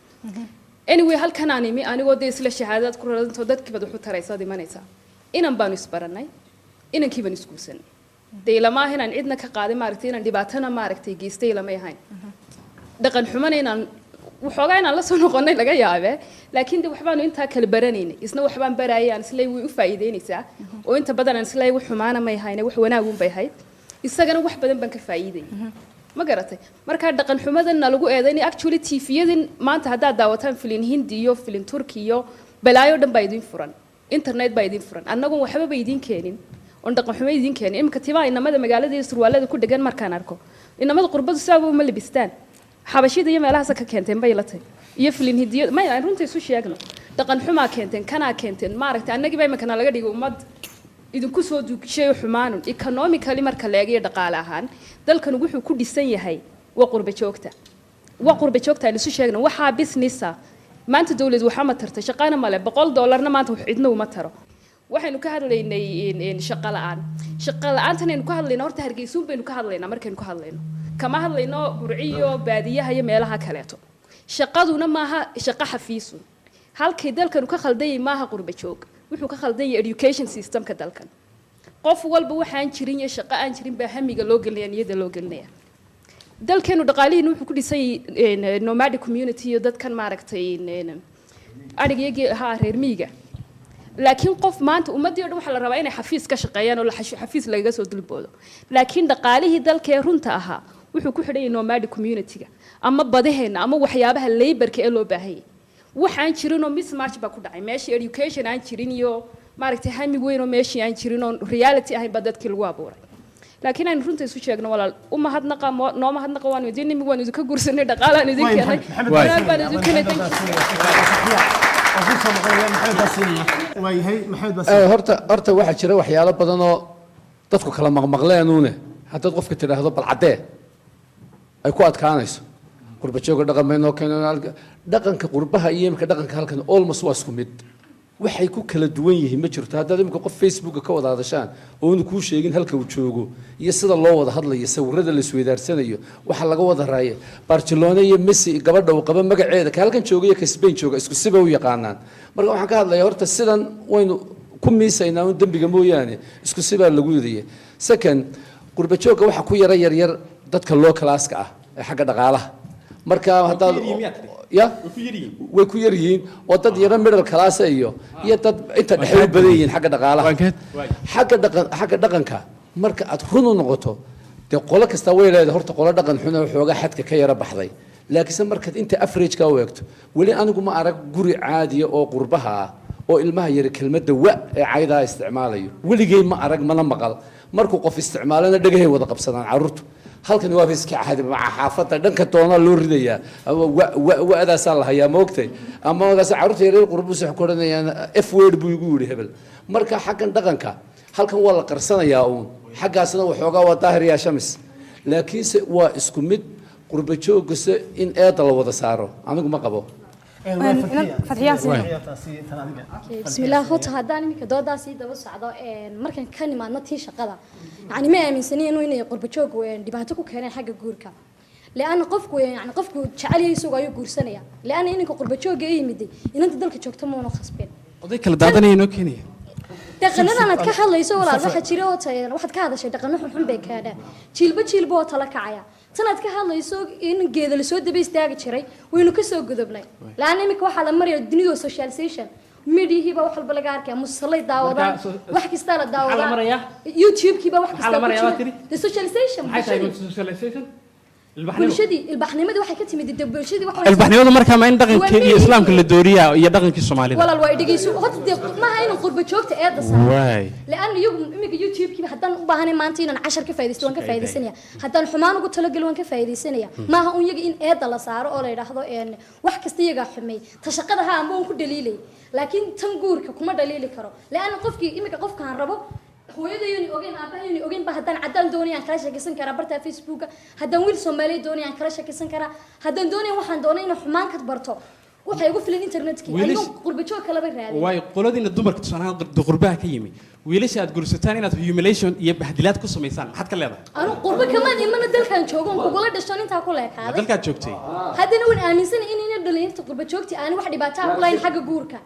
anyway halkan aan imi anigoo isla shahaadad ku raadinto dadkii bad wuxuu taraysaa dimanaysa inaan baan isbaranay inankii baan iskuulsan deelama inaan cidna ka qaaday maaragtay inaan dhibaatana maaragtay geystay lama yahayn dhaqan xumaan inaan waxoogaa inaan la soo noqonay laga yaabee laakiin waxbaanu intaa kala baranaynay isna waxbaan barayaan isla way u faa'iideynaysaa oo inta badan aan isla wax xumaana ma yahayn wax wanaag u bay hayd isagana wax badan baan ka faa'iiday ma garatay marka dhaqan xumadan lagu eedeynay actually TV-yadan maanta hadda daawataan filin Hindi iyo filin Turki iyo balaayo dhan baa idin furan internet baa idin furan annagu waxba ba idin keenin oo dhaqan xumo idin keenin imka tiba inamada magaalada iyo surwaalada ku dhagan markaan arko inamada qurbadu sabab ma libistaan xabashida iyo meelahaas ka keenteen bay la tahay iyo filin Hindi ma aan runtii isu sheegno dhaqan xumaa keenteen kana keenteen maaragtay annagii bay makana laga dhigo ummad idinku soo duugshay xumaan economically marka la eego dhaqaale ahaan dalkan wuxuu ku dhisan yahay waa qurba joogta aan isu sheegno waxa businessa maanta dawladdu waxa ma tartay shaqana male $100 maanta wax cidna uma taro waxaynu ka hadlaynay in shaqo la'aantan aynu ka hadlaynaa horta hargeysuun baynu ka hadlaynaa markaynu ka hadlayno kama hadlayno burciyo baadiyaha iyo meelaha kaleeto shaqaduna maaha shaqo xafiisun halkii dalkan ka khaldayay maaha qurba joog wuxuu ka khaldan yahay education systemka dalkan qof walba waxaan jirin iyo shaqo aan jirin baa hamiga loo gelinayaa niyada loo gelinayaa dalkeenu dhaqaalihiina wuxuu ku dhisay nomadic community iyo dadkan maaragtay arigayga reer miyiga laakiin qof maanta ummadii dhan waxa la rabaa inay xafiis ka shaqeeyaan oo xafiis laga soo dulboodo laakiin dhaqaalihii dalkee runta ahaa wuxuu ku xidhan yahay nomadic community-ga ama badaheena ama waxyaabaha laborka ee loo baahan yahay waxaan jirin oo mismatch ba ku dhacay meeshii education aan jirin iyo maaragtay hami weyn oo meeshii aan jirin oo reality ahayn ba dadkii lagu abuuray laakiin aan runta isu sheegno walaal uma hadnaqa nooma hadnaqa waan idinka guursanay dhaqaalaan idin keenay walaal baan idin keenay horta waxaa jira waxyaalo badan oo dadku kala maqmaqleenuune haddaad qofka tidhaahdo bal caddee ay ku adkaanayso qurba jooga dhaqameynoo keenay dhaqanka qurbaha iyo imka dhaqanka halkan almost waa isku mid waxay ku kala duwan yihiin ma jirto haddaad imka qof Facebook ka wada hadashaan oo uu kuu sheegin halka uu joogo iyo sida loo wada hadlayo sawirada la isweydaarsanayo waxa laga wada raayay Barcelona iyo Messi gabadha uu qaba magaceeda ka halkan jooga iyo ka Spain jooga isku siba u yaqaanaan marka waxaan ka hadlayaa horta sidan waynu ku miisaynaa un dambiga mooyaane isku siba lagu yidhi second qurba jooga waxa ku yar dadka low class-ka ah ee xagga dhaqaalaha marka haddaad ya way ku yar yihiin oo dad yara middle class iyo dad inta dhexe u badan yihiin xagga dhaqaalaha xagga dhaqanka marka aad run u noqoto dee qolo kasta way leedahay horta qolo dhaqan xun oo xoogaa xadka ka yara baxday laakiinse markaad inta average ka u eegto weli anigu ma arag guri caadiya oo qurbaha ah oo ilmaha yari kelmadda wa ee caydaa isticmaalayo weligay ma arag mana maqal markuu qof isticmaalana dhagahay wada qabsadaan carruurtu halkan waa iska caadi maca xaafadda dhanka doona loo ridayaa wa'daasaa la hayaa moogtay ama magaas carruurta yaryar qurbus wax ku odhanayaan f word buu igu yidhi hebel marka xaggan dhaqanka halkan waa la qarsanayaa uun xaggaasna waxoogaa waa daahir yaa shamis laakiinse waa isku mid qurba joogase in eeda la wada saaro anigu ma qabo بسم الله هو تهداني مك دودا سي دبا سocdo markan ka nimaadna tii shaqada yani ma aaminsanay inuu inay qurba joog weyn dhibaato ku keenay xagga guurka لأن قفكو يعني قفكو جعل يسوق أيو قرصنيا لأن إنك قرب شوق أي مدي إن أنت دلك شوك تمون خصبين أضيك الدادني إنه كني دقنا أنا تكحل يسوق ولا واحد شيله تيان واحد كهذا شيء دقنا حن بيك هذا شيل بتشيل بوت لك عيا تنا تكحل يسوق إن جيد السود ده بيستاج شري وإنه كسوق جذبنا لأن إنك واحد لما مري الدنيا سوشياليزيشن ميدي هي بروح البلغار كمصلي داودان واحد كستال داودان يوتيوب كي بروح كستال السوشياليزيشن البحنمة دي واحد كتير مدي البلشة دي واحد البحنمة ده مركب ما عندك الإسلام كل الدورية يدقن كالصومالي ولا الوايد يجيسو هات ما هاي نقرب شوك تأذى صار لأن يوم يوتيوب كي حتى بحنا ما أنتين 10 كفاية وان كفاية سنة حتى الحمان وقلت لك وان كفاية سنة ما هو يجي إن أذى لا صار ولا يلاحظوا إن واحد كستيجا حمي تشقدها مو كل دليلي لكن تنقور كم دليلي كرو لأن قفكي إمك قفك عن ربو hooyadayni ogeyn aabahayni ogeyn ba haddaan cadaan doonayaan kala sheekaysan karaa barta Facebook haddaan wiil Soomaali doonayaan kala sheekaysan karaa haddaan doonayaan waxaan doonay inuu xumaan ka barto waxay ugu filan internetkii ayuu qurba joog kala raadin way qoladina dumarka tusanaha qurbaha ka yimi wiilasha aad gursataan inaad humiliation iyo bahdilaad ku sameeysan maxad ka leedahay anu qurba kamaan imana dalkan joogo kugula dhashan inta ku leekaaday dalkaad joogtay haddana waan aaminsan in inay dhalinyarta qurba joogti aan wax dhibaato ku lahayn xagga guurka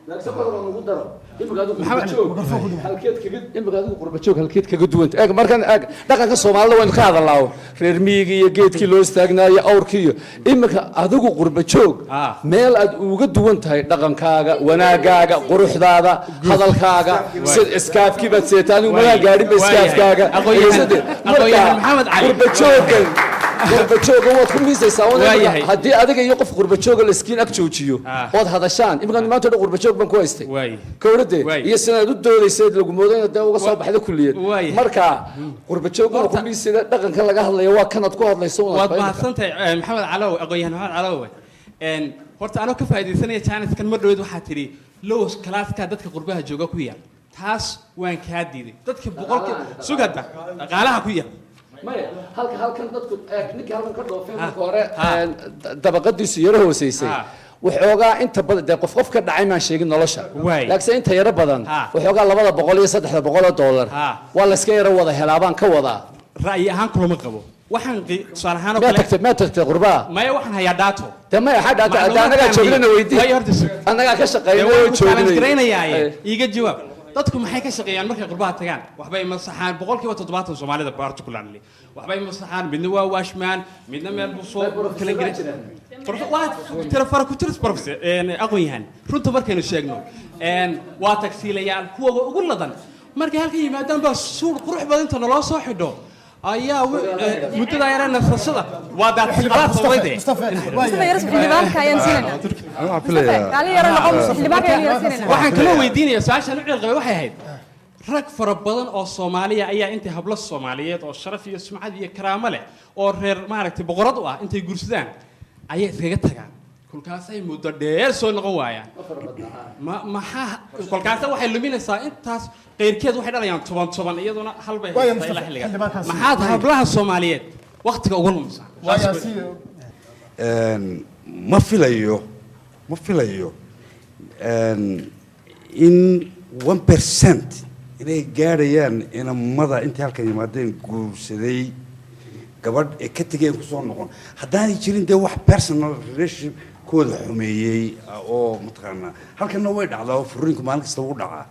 qurba joog halkeed kaga duwanta eeg markan eeg dhaqanka Soomaalida waan ka hadalnaa reer miyiga iyo geedkii loo istaagnaayo awrkiyo imika adigu qurba joog meel aad uga duwan tahay dhaqankaaga wanaagaaga quruxdaada hadalkaaga sid iskaafki bad seetaan uma gaarin iskaafkaaga aqoonyahan maxamed cali qurba joogan qurba joogan waad ku miisaysaa haddii adiga iyo qof qurba jooga la iskiin ag joojiyo ood hadashaan imika maanta dhan qurba joog baan ku haystay kowrade iyo sinaad u doodaysay lagu mooday inaad uga soo baxda kulliyad marka qurba joog waa ku miisayda dhaqanka laga hadlayo waa kanad ku hadlayso waad mahadsantahay maxamed calaw aqoonyahan maxamed calaw horta anoo ka faa'iideysanaya channelkan mar dhaweed waxaa tiri low class-ka dadka qurbaha jooga ku yaal taas waan kaa diiday dadka boqolka sugada dhaqaalaha ku yaal halkan dadku ninka halkan ka dhoofay marka hore dabaqadiisu yaro hooseysay waxoogaa inta badan dee qof ka dhacay maan sheegin nolosha laakiin inta yaro badan waxoogaa $200 iyo $300 waa la iska yaro wada helaabaan ka wadaa ra'yi ahaan kulama qabo waxaan su'aal ahaan oo kale ma tagtay qurbaa maya waxaan hayaa daato de ma yahay daato anaga joognana weydii anaga ka shaqeynaa joognaa iga jawaab dadku maxay ka shaqeeyaan markay qurbaha tagaan waxbay masaxaan 70% Soomaalida particularly waxbay masaxaan midna waa washman midna meel buu soo kala gelin waa telefon ku tiris professor aqoonyahan runta markaynu sheegno waa tagsiilayaan kuwa ugu ladan markay halka yimaadaan baa suuq qurux badan inta naloo soo xidho ayaa muddada yareen nafsada waa daad xilbaad sooyde waxaan kala weydiinaya su'aashan u cilqabay waxay ahayd rag fara badan oo Soomaaliya ayaa intay hablo Soomaaliyeed oo sharaf iyo sumcad iyo karaamo leh oo reer maaragtay boqorad u ah intay guursadaan ayay iskaga tagaan kulkaas ay muddo dheer soo noqon waayaan maxaa kulkaas waxay luminaysaa intaas qeyrkeed waxay dhalayaan 10 iyaduna hal bay ilaa xilliga maxaad hablaha Soomaaliyeed waqtiga ugu lumsan ma filayo in 1% inay gaarayaan inamada intii halkan yimaadeen guursaday gabadh ee ka tegeen ku soo noqon haddaanay jirin dee wax personal relationship kooda xumeeyey oo mataqaanaa halkanna way dhacdaa oo furriinku maalin kasta wuu dhacaa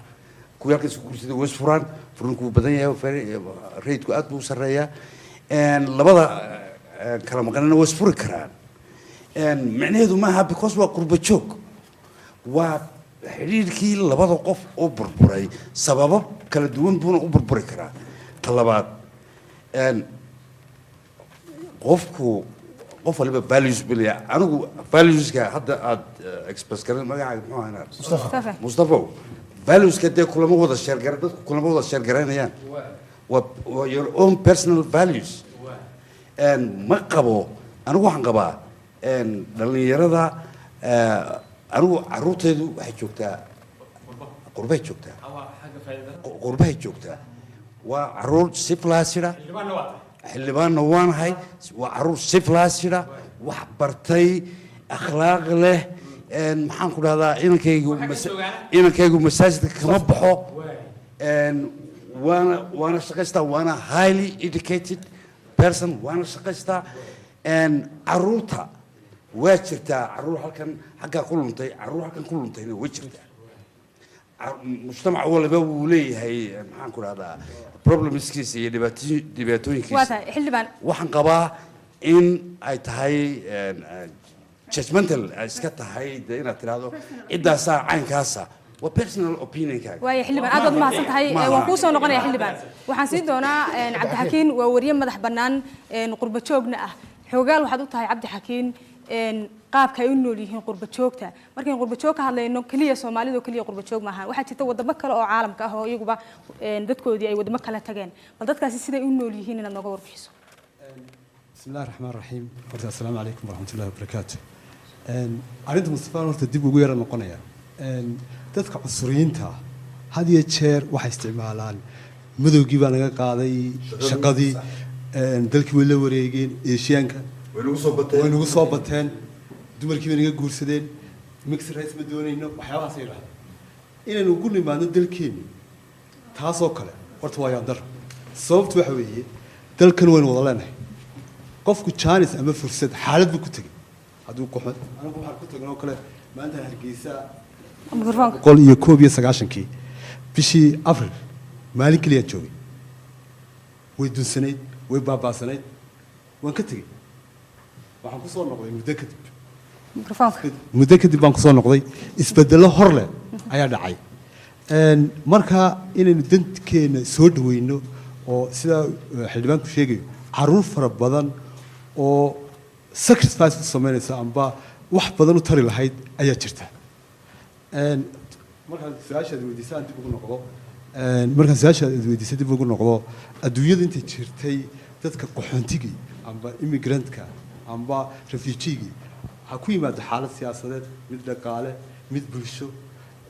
kuwii halkan isku guursaday way isfuraan furriinku wuu badan yahay raydku aad buu u sarreeyaa labada kala maqanina way isfuri karaan micnaheedu maaha because waa qurba joog waa xidhiidhkii labada qof oo burburay sababo kala duwan buuna u burburi karaa ta labaad qofku qof waliba values bilaya anigu valueska hadda aad express garan magacaaga muxuu ahaa Mustafa valueska dee kulama wada sheergara dadku kulama wada sheergaraynayaan waa your own personal values ma qabo anigu waxaan qabaa dhalinyarada anigu caruurteedu waxay joogtaa qurbahay joogtaa qurbahay joogtaa waa caruur si flaasida xildhibaanna waanahay waa caruur si flaasida wax bartay akhlaaq leh maxaan ku dhahdaa inankaygu masaajidka kama baxo waana shaqaystaa waana highly educated person waana shaqaystaa caruurta waa jirtaa caruur halkan xaggaa ku luntay caruur halkan ku luntayna way jirtaa mujtamac waliba wuu leeyahay maxaan ku dhahdaa problemskiisa iyo dhibaatooyinkiisa waxaan qabaa in ay tahay judgmental ay iska tahay dee inaad tidhaahdo ciddaasaa caynkaasa waa personal opinionkaaga waayo xildhibaan aad baad mahadsan tahay waan kuu soo noqonaya xildhibaan waxaan siin doonaa cabdixakiin waa wariye madax bannaan qurba joogna ah xoogaal waxaad u tahay cabdixakiin qaabka ay u nool yihiin qurba joogta markaan qurba joog ka hadlayno kaliya Soomaalidu kaliya qurba joog maahan waxaa jirta wadamo kale oo caalamka ah oo iyaguba dadkoodii ay wadamo kale tageen bal dadkaasi siday u nool yihiin inaad nooga warbixiso bismillaahir rahmaanir rahiim horta assalaamu calaykum waraxmatullaahi wabarakaatuh arrinta Mustafa horta dib ugu yara noqonaya dadka cusuriyiinta had iyo jeer waxay isticmaalaan madowgii baa naga qaaday shaqadii dalkii way la wareegeen eeshiyaanka way nagu soo bateen dumarkii bay naga guursadeen mixed race ma doonayno waxyaabahaas ay yidhahdeen inaynu ugu nimaadno dalkeenu taasoo kale horta waa yaandar sababtu waxa weeye dalkan waynu wada leenahay qofku jaanis ama fursad xaalad buu ku tegay hadduu qoxo anigu waxaan ku tagnoo kale maanta hargeysa 119 bishii abril maalin kaliya joogay way dunsanayd way baabaasanayd waan ka tegey waxaan ku soo noqday muddo kadib baan ku soo noqday isbedelo hor leh ayaa dhacay marka inaynu dankeena soo dhaweyno oo sida xildhibaanku sheegayo caruur fara badan oo sacrifice u sameynaysa amba wax badan u tari lahayd ayaa jirta markaan su-aashaad weydiisaan dib ugu noqdo markaan su-aashaad weydiisay dib ugu noqdo adduunyada intay jirtay dadka qaxoontigii amba immigrantka amba refugeegii waxaa ku yimaada xaalad siyaasadeed mid dhaqaale mid bulsho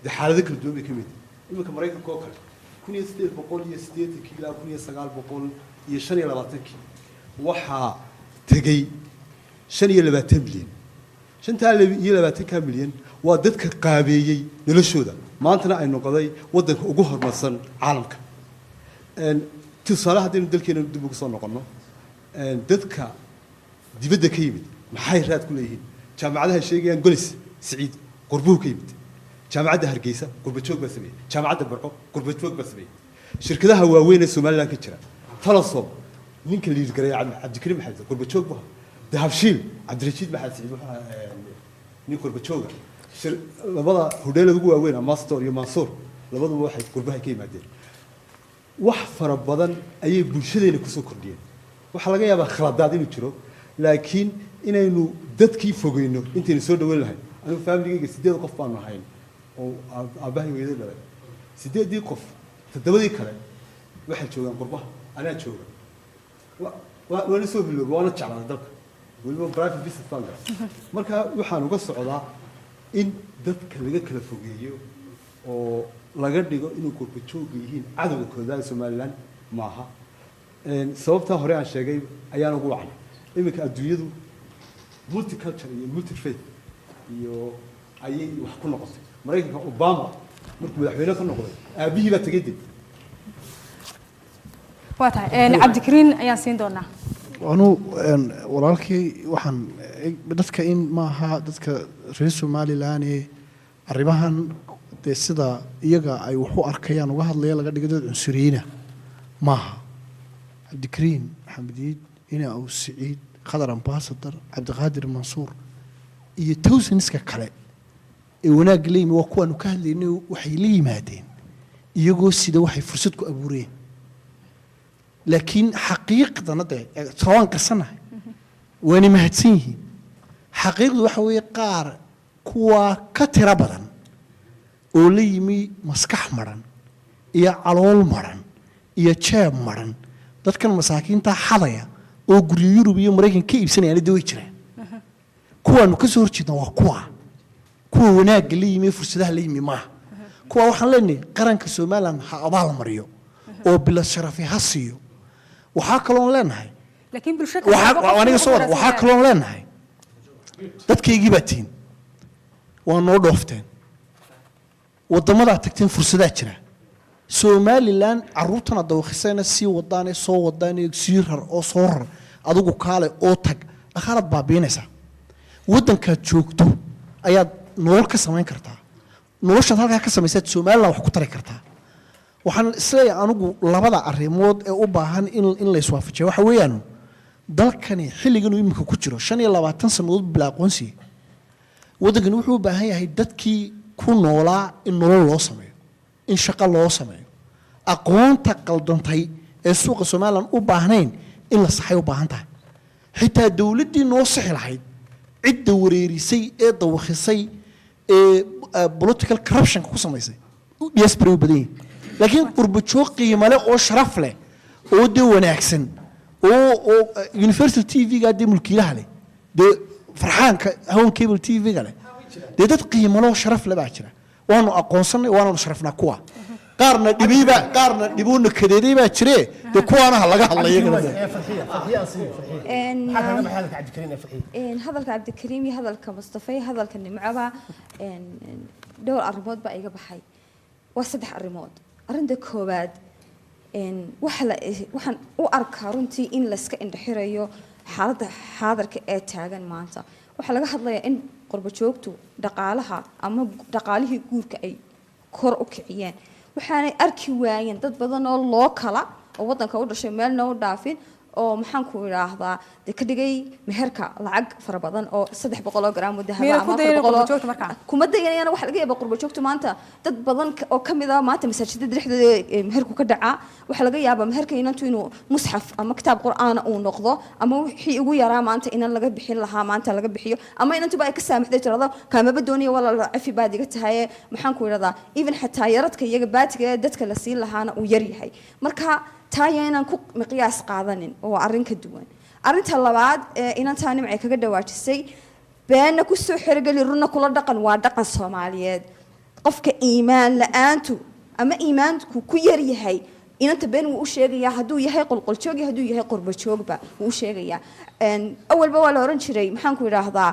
dee xaalado kala duwan bay ka mid iminka maraykanka oo kale 1880 ilaa 1925 waxaa tegey 25 milyan 25 milyan waa dadka qaabeeyey noloshooda maantana ay noqday waddanka ugu horumarsan caalamka tusaale haddaynu dalkeena dib ugu soo noqonno dadka dibadda ka yimid maxay raad ku leeyihiin jaamacadaha sheegayaan golis siciid qurbuhu ka yimid jaamacadda hargeysa qurba joog baa sameeyey jaamacadda barco qurba joog baa sameeyey shirkadaha waaweyn ee Soomaaliland ka jira talasob ninka liid garay cabdikariim maxamed qurba joog baa dahabshiil cabdirashiid maxamed siciid waxa nin qurba jooga labada hodheelada ugu waaweyn Master iyo Mansour labaduba waxay qurbaha ka yimaadeen wax fara badan ayay bulshadeena ku soo kordhiyeen waxa laga yaabaa khaladaad inuu jiro laakiin inaynu dadkii fogeyno intaynu soo dhaweyn lahayn anigu family-gayga 8 qof baan ahayn oo aabahay weeyday dhalay 8 qof 7 kale waxay joogaan qurbaha anaa jooga waana soo biloway waana jeclaa dalka waliba private business baan galay marka waxaan uga socdaa in dadka laga kala fogeeyo oo laga dhigo inuu qurba joog yihiin cadawga koodaha Soomaaliland maaha sababta hore aan sheegay ayaan ugu wacnay iminka adduunyadu multicultural iyo multifaith iyo ayay wax ku noqotay maraykanka Obama markuu madaxweyne ka noqday aabihii baa tagay dib waa tahay cabdikariin ayaan siin doonaa anu walaalkii waxaan dadka in maaha dadka reer Somaliland ee arrimahan dee sida iyaga ay wax u arkayaan uga hadlaya laga dhigo dad cunsuriyiina maaha cabdikariin maxamediid ina uu siciid qadar ambassador cabdiqaadir mansuur iyo towsaniska kale ee wanaag leeymi waa kuwaanu ka hadlaynay waxay la yimaadeen iyagoo sida waxay fursad ku abuureen laakiin xaqiiqdana dee sawaan qarsanahay waana mahadsan yihiin xaqiiqdu waxa weeye qaar kuwa ka tira badan oo la yimi maskax maran iyo calool maran iyo jeeb maran dadkan masaakiinta xadaya oo guryo Yurub iyo Mareykan ka iibsanayaan daway jiraan kuwaanu ka soo horjeednaa waa kuwa wanaagga la yimi fursadaha la yimi maaha kuwa waxaan leenahay qaranka Soomaaliland ha abaal mariyo oo bila sharafi ha siiyo waxaa kaloo leenahay laakiin bulshada waxaa kaloo leenahay dadkaygii baa tiin waa noo dhoofteen wadamada tagteen fursadaha jira Somaliland caruurtana dawaqisayna si wadaan soo wadaan sii rar oo soo rar adigu kaale oo tag akharad baabiinaysa wadanka joogto ayaad nolol ka samayn kartaa nolosha halka ka samaysaad Somaliland wax ku tari kartaa waxaan isleeyahay anigu labada arrimood ee u baahan in la iswaafajiyo waxa weeyaan dalkani xilligan uu imika ku jiro 25 sanadood bila aqoonsi wadankan wuxuu u baahan yahay dadkii ku noolaa in nolol loo sameeyo in shaqo loo sameeyo aqoonta qaldantay ee suuqa Soomaaliland u baahnayn in la saxay u baahan tahay xitaa dawladdii noo saxi lahayd cid wareerisay ee dawakhisay ee political corruption ku samaysay diaspora u badan laakiin qurbo joog qiimo leh oo sharaf leh oo de wanaagsan oo Universal TV ga de mulkiilaha leh de farxaanka hawn cable TV ga leh de dad qiimo leh oo sharaf leh baa jira waanu aqoonsanay waanu sharafnaa kuwa qaarna dhibuuna kadeeday baa jire de kuwaana laga hadlayo hadalka Cabdikariim iyo hadalka Mustafa iyo hadalka Nimcaba dhowr arrimood baa iga baxay waa saddex arrimood arrinta koowaad waxaan u arkaa runtii in la iska indhaxirayo xaaladda xaadarka ee taagan maanta waxaa laga hadlayaa in qurbo joogtu dhaqaalaha ama dhaqaalihii guurka ay kor u kiciyeen waxaanay arki waayeen dad badan oo loo kala oo wadanka u dhashay meelna u dhaafin oo maxaan ku yiraahdaa ka dhigay meherka lacag fara badan oo 300 gram oo dahab ama 400 kuma dayanayna waxa laga yaabaa qurbo joogto maanta dad badan oo kamid ah maanta masaajidada dhexdooda meherku ka dhaca waxa laga yaabaa meherka inuu musxaf ama kitaab quraan uu noqdo ama wixii ugu yaraa maanta in laga bixin lahaa maanta laga bixiyo ama inantu ay ka saamaxday tirada kaamaba dooniyo wala afi baadiga tahay maxaan ku yiraahdaa even xataa yaradka iyaga baatiga dadka la siin lahaana uu yar yahay marka taayeenan ku miqyaas qaadanin oo arrin ka duwan arrinta labaad inantaa nimcay kaga dhawaajisay beena ku soo xirgali runa kula dhaqan waa dhaqan Soomaaliyeed qofka iimaan la'aantu ama iimaanku ku yar yahay inanta been uu sheegaya haduu yahay qolqol joog iyo haduu yahay qurbo joogba uu sheegaya awalba waa la oran jiray maxaan ku yiraahdaa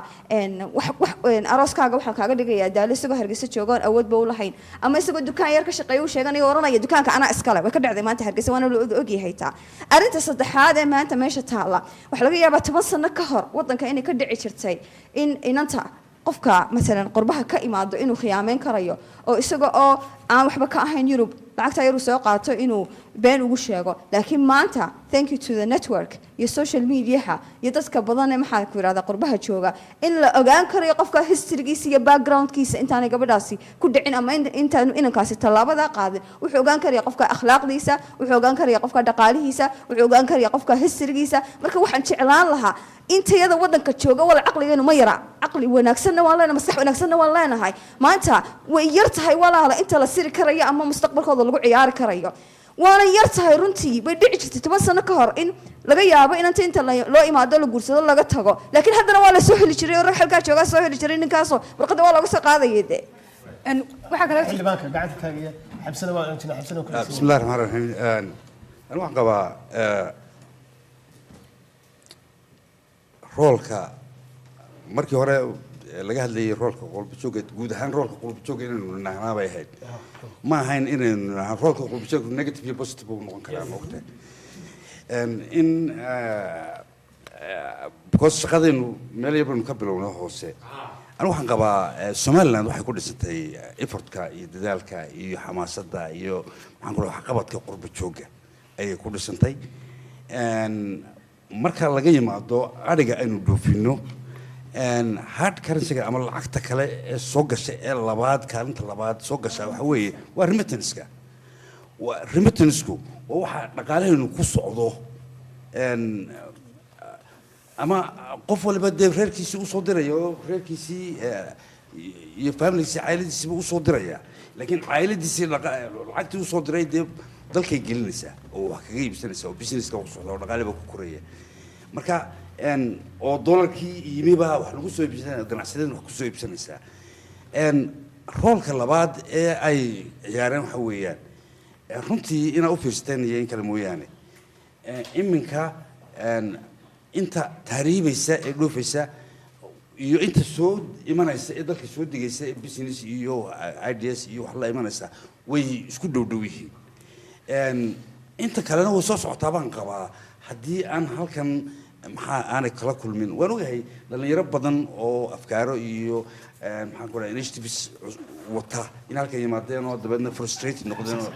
arooskaaga waxa kaaga dhigaya daal isagoo Hargeysa joogan awoodba u lahayn ama isagoo dukaan yar ka shaqeeyo sheeganayo oranaya dukaanka ana iskale way ka dhacday maanta Hargeysa waana loo ogyahay taa arinta saddexaad ee maanta meesha taala waxa laga yaabaa 10 sano ka hor wadanka inay ka dhici jirtay in inanta qofka mesela qurbaha ka imaado inuu khiyaameyn karayo oo isagoo oo aan waxba ka ahayn Yurub lacagta yar soo qaato inuu been ugu sheego laakiin maanta thank you to the network iyo social media iyo dadka badan ee maxaa ku yiraahdaa qurbaha jooga in la ogaan karayo qofka historygiisa iyo backgroundkiisa intaan gabadhaasi ku dhicin ama intaan inankaasi talaabada qaadin wuxuu ogaan karayaa qofka akhlaaqdiisa wuxuu ogaan karayaa qofka dhaqaalihiisa wuxuu ogaan karayaa qofka historygiisa marka waxaan jeclaan lahaa intayada wadanka jooga wala aqligeenu ma yara aqli wanaagsanna waa leenahay maskax wanaagsanna waa leenahay maanta way yar tahay walaala inta la siri karayo ama mustaqbalkooda lagu ciyaari karayo waana yar tahay runtii bay dhici jirtay 10 sano ka hor in laga yaabo inta loo imaado la guursado laga tago laakiin haddana waa la soo heli jiray oo halka jooga soo heli jiray ninkaas warqada waa laga soo qaadayay waxa kale xildhibaanka gacanta taagaya xabsana waa inta xabsana ku bismillaahir rahmaanir rahiim aan waxaan qabaa roolka markii hore laga hadlayay roolka qolba joogay guud ahaan roolka qolba joogay inuu naxnaabay ahayd ma ahayn inuu roolka qolba joogay negative iyo positive uu noqon karaa moogtay in because shaqadeenu meel yarbanu ka bilowno hoose anigu waxaan qabaa Somaliland waxay ku dhisantay effortka iyo dadaalka iyo xamaasadda iyo waxaan ku leeyahay qabadka qolba jooga ayay ku dhisantay marka laga yimaado ariga aynu dhoofino hard currency ama lacagta kale ee soo gashay ee labaad kaalinta labaad soo gashay waxa weeye waa remittance-ka remittance-ku waa waxa dhaqaalaheenu ku socdo ama qof walba dee reerkiisii u soo dirayo reerkiisii iyo familigiisi cayladiisiiba usoo diraya laakiin cayladiisii lacagtii usoo diray dee dalkay gelinaysaa oo wax kaga iibsanaysaa oo businesska ku socda oo dhaqaaleba ku koraya marka oo dollarkii yimiba wax lagu soo iibsanaya ganacsadeen wax ku soo iibsanaysaa roolka labaad ee ay ciyaareen waxa weeyaan runtii inaa u fiirsateen iyo in kale mooyaane iminka inta tahriibaysa ee dhoofaysa iyo inta soo imanaysa ee dalka soo degaysa ee business iyo ideas iyo wax la imanaysa way isku dhow yihiin inta kalena way soo socotaa baan qabaa haddii aan halkan maxaa aanay kala kulmin waan ogahay dhalinyaro badan oo afkaaro iyo maxaan ku dhahay initiatives wata in halkan yimaadeen oo dabeedna frustrated noqdeen oo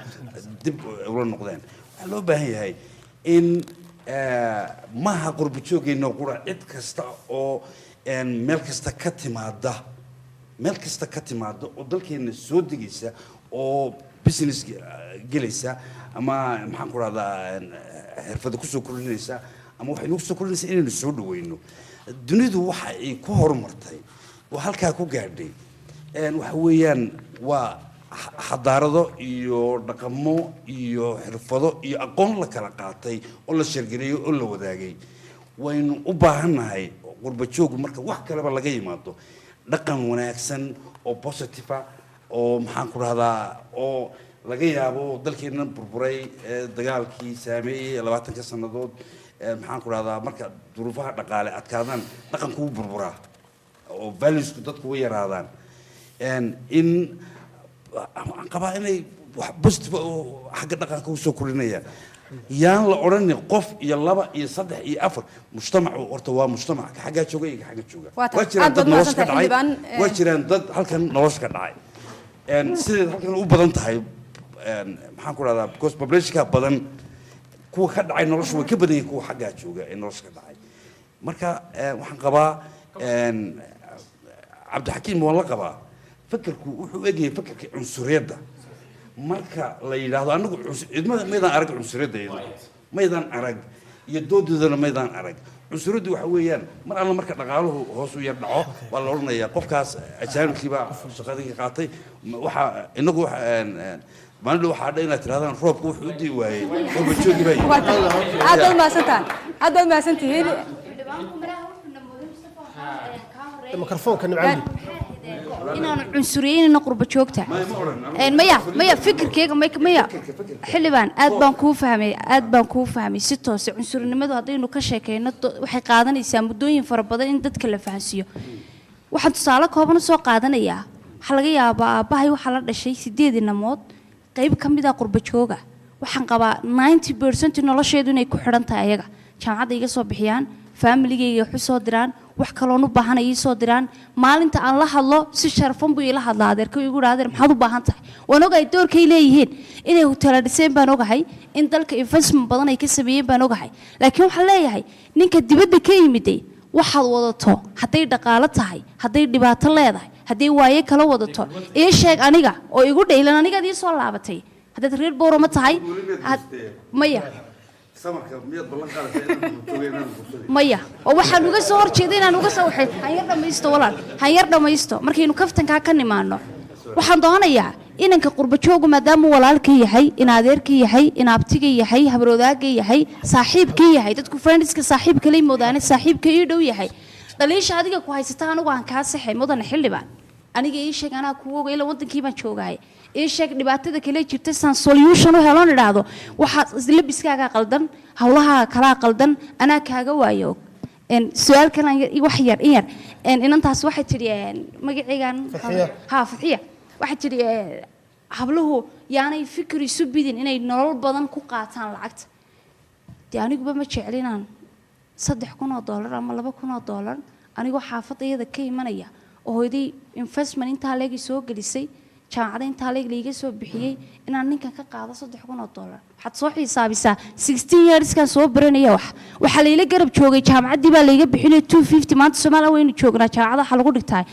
dib ula noqdeen waxaa loo baahan yahay in maaha qurba joogayna qura cid kasta oo meel kasta ka timaada oo dalkeena soo degaysa oo business gelaysa ama maxaan ku rahdaa xirfada kusoo kordhinaysa ama waxay nagu soo kordhinaysaa inaynu soo dhaweyno dunidu waxa ay ku horumartay oo halkaa ku gaadhay waxa weeyaan waa xadaarado iyo dhaqamo iyo xirfado iyo aqoon la kala qaatay oo la sheergareeyay oo la wadaagay waynu u baahannahay qurba joogu marka wax kaleba laga yimaado dhaqan wanaagsan oo positive ah oo maxaan ku rahdaa oo laga yaabo dalkeena burburay dagaalkii saameeyay 20 sanadood maxaan ku rahdaa marka duruufaha dhaqaale adkaadaan dhaqanku wuu burburaa oo valuesku dadku way yaraadaan in aan qabaa inay wax positive oo xagga dhaqanka u soo korinayaan yaan la odhanin qof iyo laba iyo saddex iyo afar mujtamacu horta waa mujtamac ka xaggaa jooga iyo ka xagga jooga waa jiraan dad nolosha ka dhacay waa jiraan dad halkan nolosha ka dhacay sideed halkan u badan tahay maxaan ku rahdaa because populationka badan kuwa ka dhacay nolosha way ka badan yihiin kuwa xaggaa jooga ee nolosha ka dhacay marka waxaan qabaa cabdixakiim waan la qabaa fakarku wuxuu egyahay fakarka cunsuriyadda marka la yidhaahdo anagu cidmada maydaan arag cunsuriyadda maydaan arag iyo doodoodana maydaan arag cunsuriyaddu waxa weeyaan mar alla marka dhaqaaluhu hoos u yar dhaco waa la odhanayaa qofkaas ajaanibkiibaa shaqadii ka qaatay waxaa inagu maalin waxaa dha inaad tirahdaan roobka wuxuu u dii waayey rooba joogi baa aad baad mahadsantihiin mikrofoonka nimcaan inaanu cunsuriyeyna qurba joogta maya fikirkeyga maya xildhibaan aad baan kuu fahmay si toose cunsurinimadu haddaynu ka sheekeyno waxay qaadanaysaa muddooyin fara badan in dadka la fahansiiyo waxaan tusaale kooban soo qaadanayaa waxaa laga yaabaa aabbahay waxaa la dhashay 8 inamood qayb ka mid ah qurba jooga waxaan qabaa 90% nolosheedu inay ku xidhan tahay ayaga jaamacadda iga soo bixiyaan familigeyga wax u soo diraan wax kaloon u baahan ay soo diraan maalinta aan la hadlo si sharfan buu ila hadlaa adeerka igu raadeer maxaad u baahan tahay waan ogahay doorkay leeyihiin inay hoteela dhiseen baan ogahay in dalka investment badan ay ka sameeyeen baan ogahay laakiin waxaan leeyahay ninka dibadda ka yimiday waxaad wadato hadday dhaqaalo tahay hadday dhibaato leedahay hadday waaye kala wadato ii sheeg aniga oo igu dhaylan anigaad ii soo laabatay haddaad reer boorama tahay maya maya oo waxaan uga soo horjeeday inaan uga soo waxay hanyar dhamaysto markaynu kaftankaa ka nimaano waxaan doonayaa inanka qurba joogu maadaama walaalka yahay in adeerka yahay in abtiga yahay habroodaga yahay saaxiibka yahay dadku friendska saaxiibka lay moodaane saaxiibka ii dhow yahay dhaliisha adiga ku haysata anigu aan kaa saxay mudan xildhibaan aniga ii sheeg anaa kugu oga ilaa wadankii baan joogahay ii sheeg dhibaatada kale jirta san solution u heloon idhaahdo waxaa labiskaaga qaldan hawlaha kala qaldan anaa kaaga waayo su'aal kale wax yar inantaas waxay tiri magaciigan Fadhiya waxay tiri habluhu yaanay fikir isu bidin inay nolol badan ku qaataan lacagta aniguba ma jeclinaan $3,000 ama $2,000 anigoo xaafadayada ka imanaya oo hooyaday investment intaa leegi soo gelisay jaamacada intaa leeg liiga soo bixiyay inaan ninkan ka qaado $3,000 waxaad soo xisaabisaa 16 years kan soo baranaya waxa layla garab joogay jaamacadii baa layga bixinay 250 maanta Soomaaliya waynu joognaa jaamacada waxa lagu dhigtay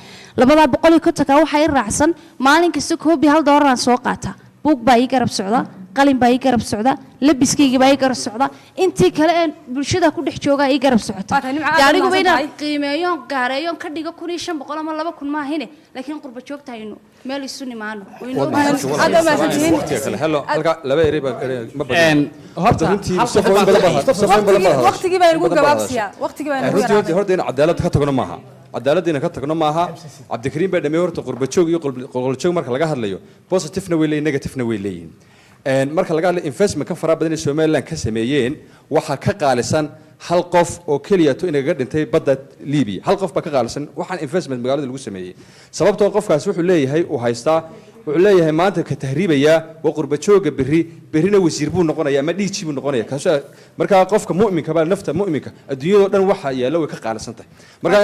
250 ka taga waxa ay raacsan maalin kasta $1 aan soo qaata buug baa ii garab socda qalin baa ii garab socda labiskayga baa ii garab socda intii kale ee bulshada ku dhex jooga ii garab socota aniguba inaan qiimeeyoon gaareeyoon ka dhigo 1500 ama 2000 ma ahine laakiin qurba joogtahayno meel isu nimaano waqtigii baa inagu gabaabsiyaa waqtigii baa inagu runtii horta in cadaalad ka tagno maaha cadaaladina ka tagno maaha cabdikariim baa dhamay horta qurba joog iyo qolqoljoog marka laga hadlayo positive-na way leeyihiin negative-na way leeyihiin marka laga hadlayo investment ka fara badan ee Somaliland ka sameeyeen waxa ka qaalisan hal qof oo kaliya to inaga dhintay badda Liibiya hal qof baa ka qaalisan waxaan investment magaalada lagu sameeyay sababtoo qofkaas wuxuu leeyahay uu haystaa wuxuu leeyahay maanta ka tahriibaya waa qurba jooga berrina wasiir buu noqonayaa ama dhiiji buu noqonayaa kaas marka qofka mu'minka baa nafta mu'minka adduunyada dhan waxa yaalo way ka qaalisan tahay marka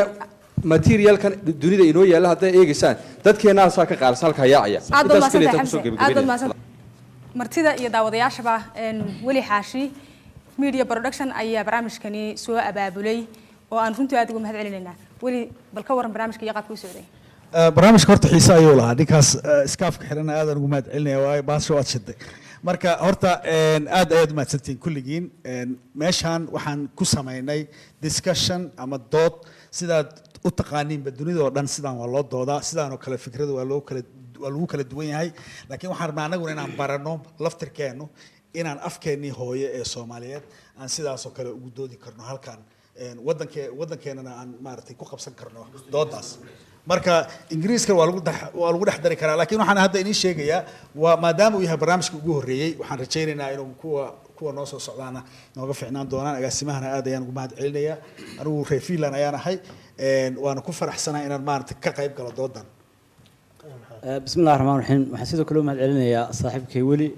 materialkan dunida inoo yaala hadday eegaysaan dadkeena asaa ka qaalisan halka yaacaya intaas kaliya ta kusoo gabagabinaya martida iyo daawadayaashaba weli xaashi media production ayaa barnaamijkani soo abaabulay oo aan runtii aad ugu mahad celinaynaa weli bal ka waran barnaamijka iyo qaabka uu socday barnaamijka horta xiise ayuu lahaa ninkaas iskaafka xiran aad ugu mahad celinaya waayo baasho aad shiday marka horta aad ayaad u mahadsantihiin kulligiin meeshaan waxaan ku samaynay discussion ama dood sidaad u taqaaniinba dunida oo dhan sidaan waa loo doodaa sidaan oo kale fikrada waa lagu kala duwan yahay laakiin waxaan rabnaa anaguna inaan barano laftirkeennu inaan afkeennii hooye ee Soomaaliyeed aan sidaasoo kale ugu doodi karno halkan waddankeenana aan maaragtay ku qabsan karno doodaas marka ingiriiska waa lagu dhex dari karaa laakiin waxaan hadda inii sheegayaa waa maadaama uu yahay barnaamijka ugu horreeyey waxaan rajaynaynaa inuu kuwa noo soo socdaana nooga fiicnaan doonaan agaasimahana aad ayaan ugu mahad celinayaa anigu reer Finland ayaan ahay waana ku faraxsanahay inaan maaragtay ka qayb galo doodan bismillahi raxmaani raxiim waxaan sidoo kale u mahad celinayaa saaxiibkay weli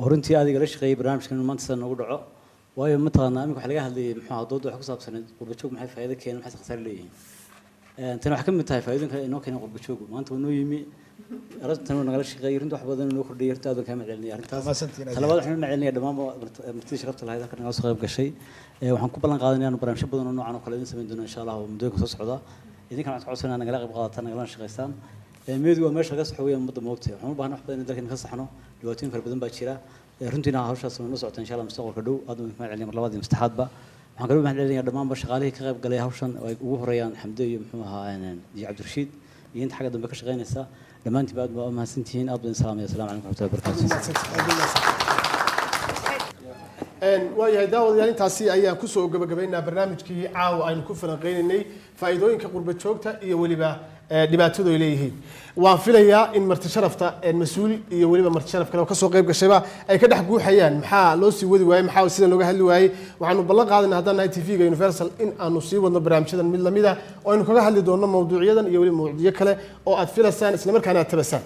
oo runtii adiga la shaqeeyay barnaamijkan inuu maanta sidan noogu dhaco waayo mataqaanaa iminka waxa laga hadlayay muxuu ahaa dooda wax ku saabsaneed qurba joog maxay faa'iido keeneen maxay khasaare leeyihiin tan waxaa ka mid tahay faa'iidooyinka inoo keenay qurba joogu maanta waa noo yimi arrintan waa nagala shaqeeyay runtii wax badan inoo kordhiyay horta aad baan kaa mahad celinaya arrintaas talabaad waxaan u mahad celinayaa dhammaan martidii sharafta lahayd halkan naga soo qayb gashay waxaan ku ballan qaadanaya inaan barnaamijyo badan oo noocan oo kale idin samayn doono insha allah oo muddooyinka soo socda idinkana waxaan ka codsanaa nagala qayb qaadataan nagalana shaqaystaan meedu waa meesha laga saxo weeyaan ummadda moogtay waxaan u baahnaa wax badan in dalkeena ka saxno dhibaatooyin fara badan baa jira runtiina hawshaas noo socota insha allah mustaqbalka dhow aad baan mahad celinaya mar labaad iyo saddexaadba waxaan kaloo mahad celinayaa dhammaanba shaqaalihii ka qayb galay hawshan oo ay ugu horeeyaan xamde iyo muxuu ahaa iyo cabdirashiid iyo inta xagga dambe ka shaqaynaysa dhammaantiinba aad baa u mahadsantihiin aad baan salaamaya asalaamu calaykum waraxmatullahi wabarakaatu waayahay daawadayaal intaasi ayaan kusoo gabagabaynaa barnaamijkii caawa aynu ku falanqeynaynay faa'iidooyinka qurba joogta iyo weliba dhibaatadu ay leeyihiin waan filayaa in marti sharafta mas-uul iyo weliba marti sharaf kale oo kasoo qayb gashayba ay ka dhex guuxayaan maxaa loo sii wadi waayey maxaa sida looga hadli waayey waxaanu ballan qaadayna haddaan nahay TV-ga Universal in aanu sii wadno barnaamijyadan mid lamid ah oo aynu kaga hadli doonno mawduucyadan iyo weliba mawduucyo kale oo aad filaysaan isla markaana aad tabasaan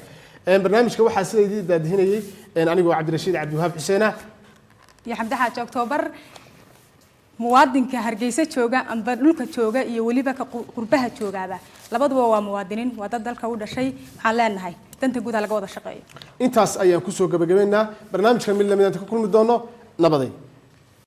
barnaamijka waxaa sida idin daadihinayay anigoo Cabdirashiid Cabdiwahaab Xuseen iyo xamde xaaji October muwaadinka Hargeysa jooga amba dhulka jooga iyo waliba ka qurbaha joogaaba labaduba waa muwaadiniin waa dad dalka u dhashay waxaan leenahay danta guud laga wada shaqeeyo intaas ayaan kusoo gabagabeynaa barnaamijkan mid lamid ah ka kulmi doono nabaday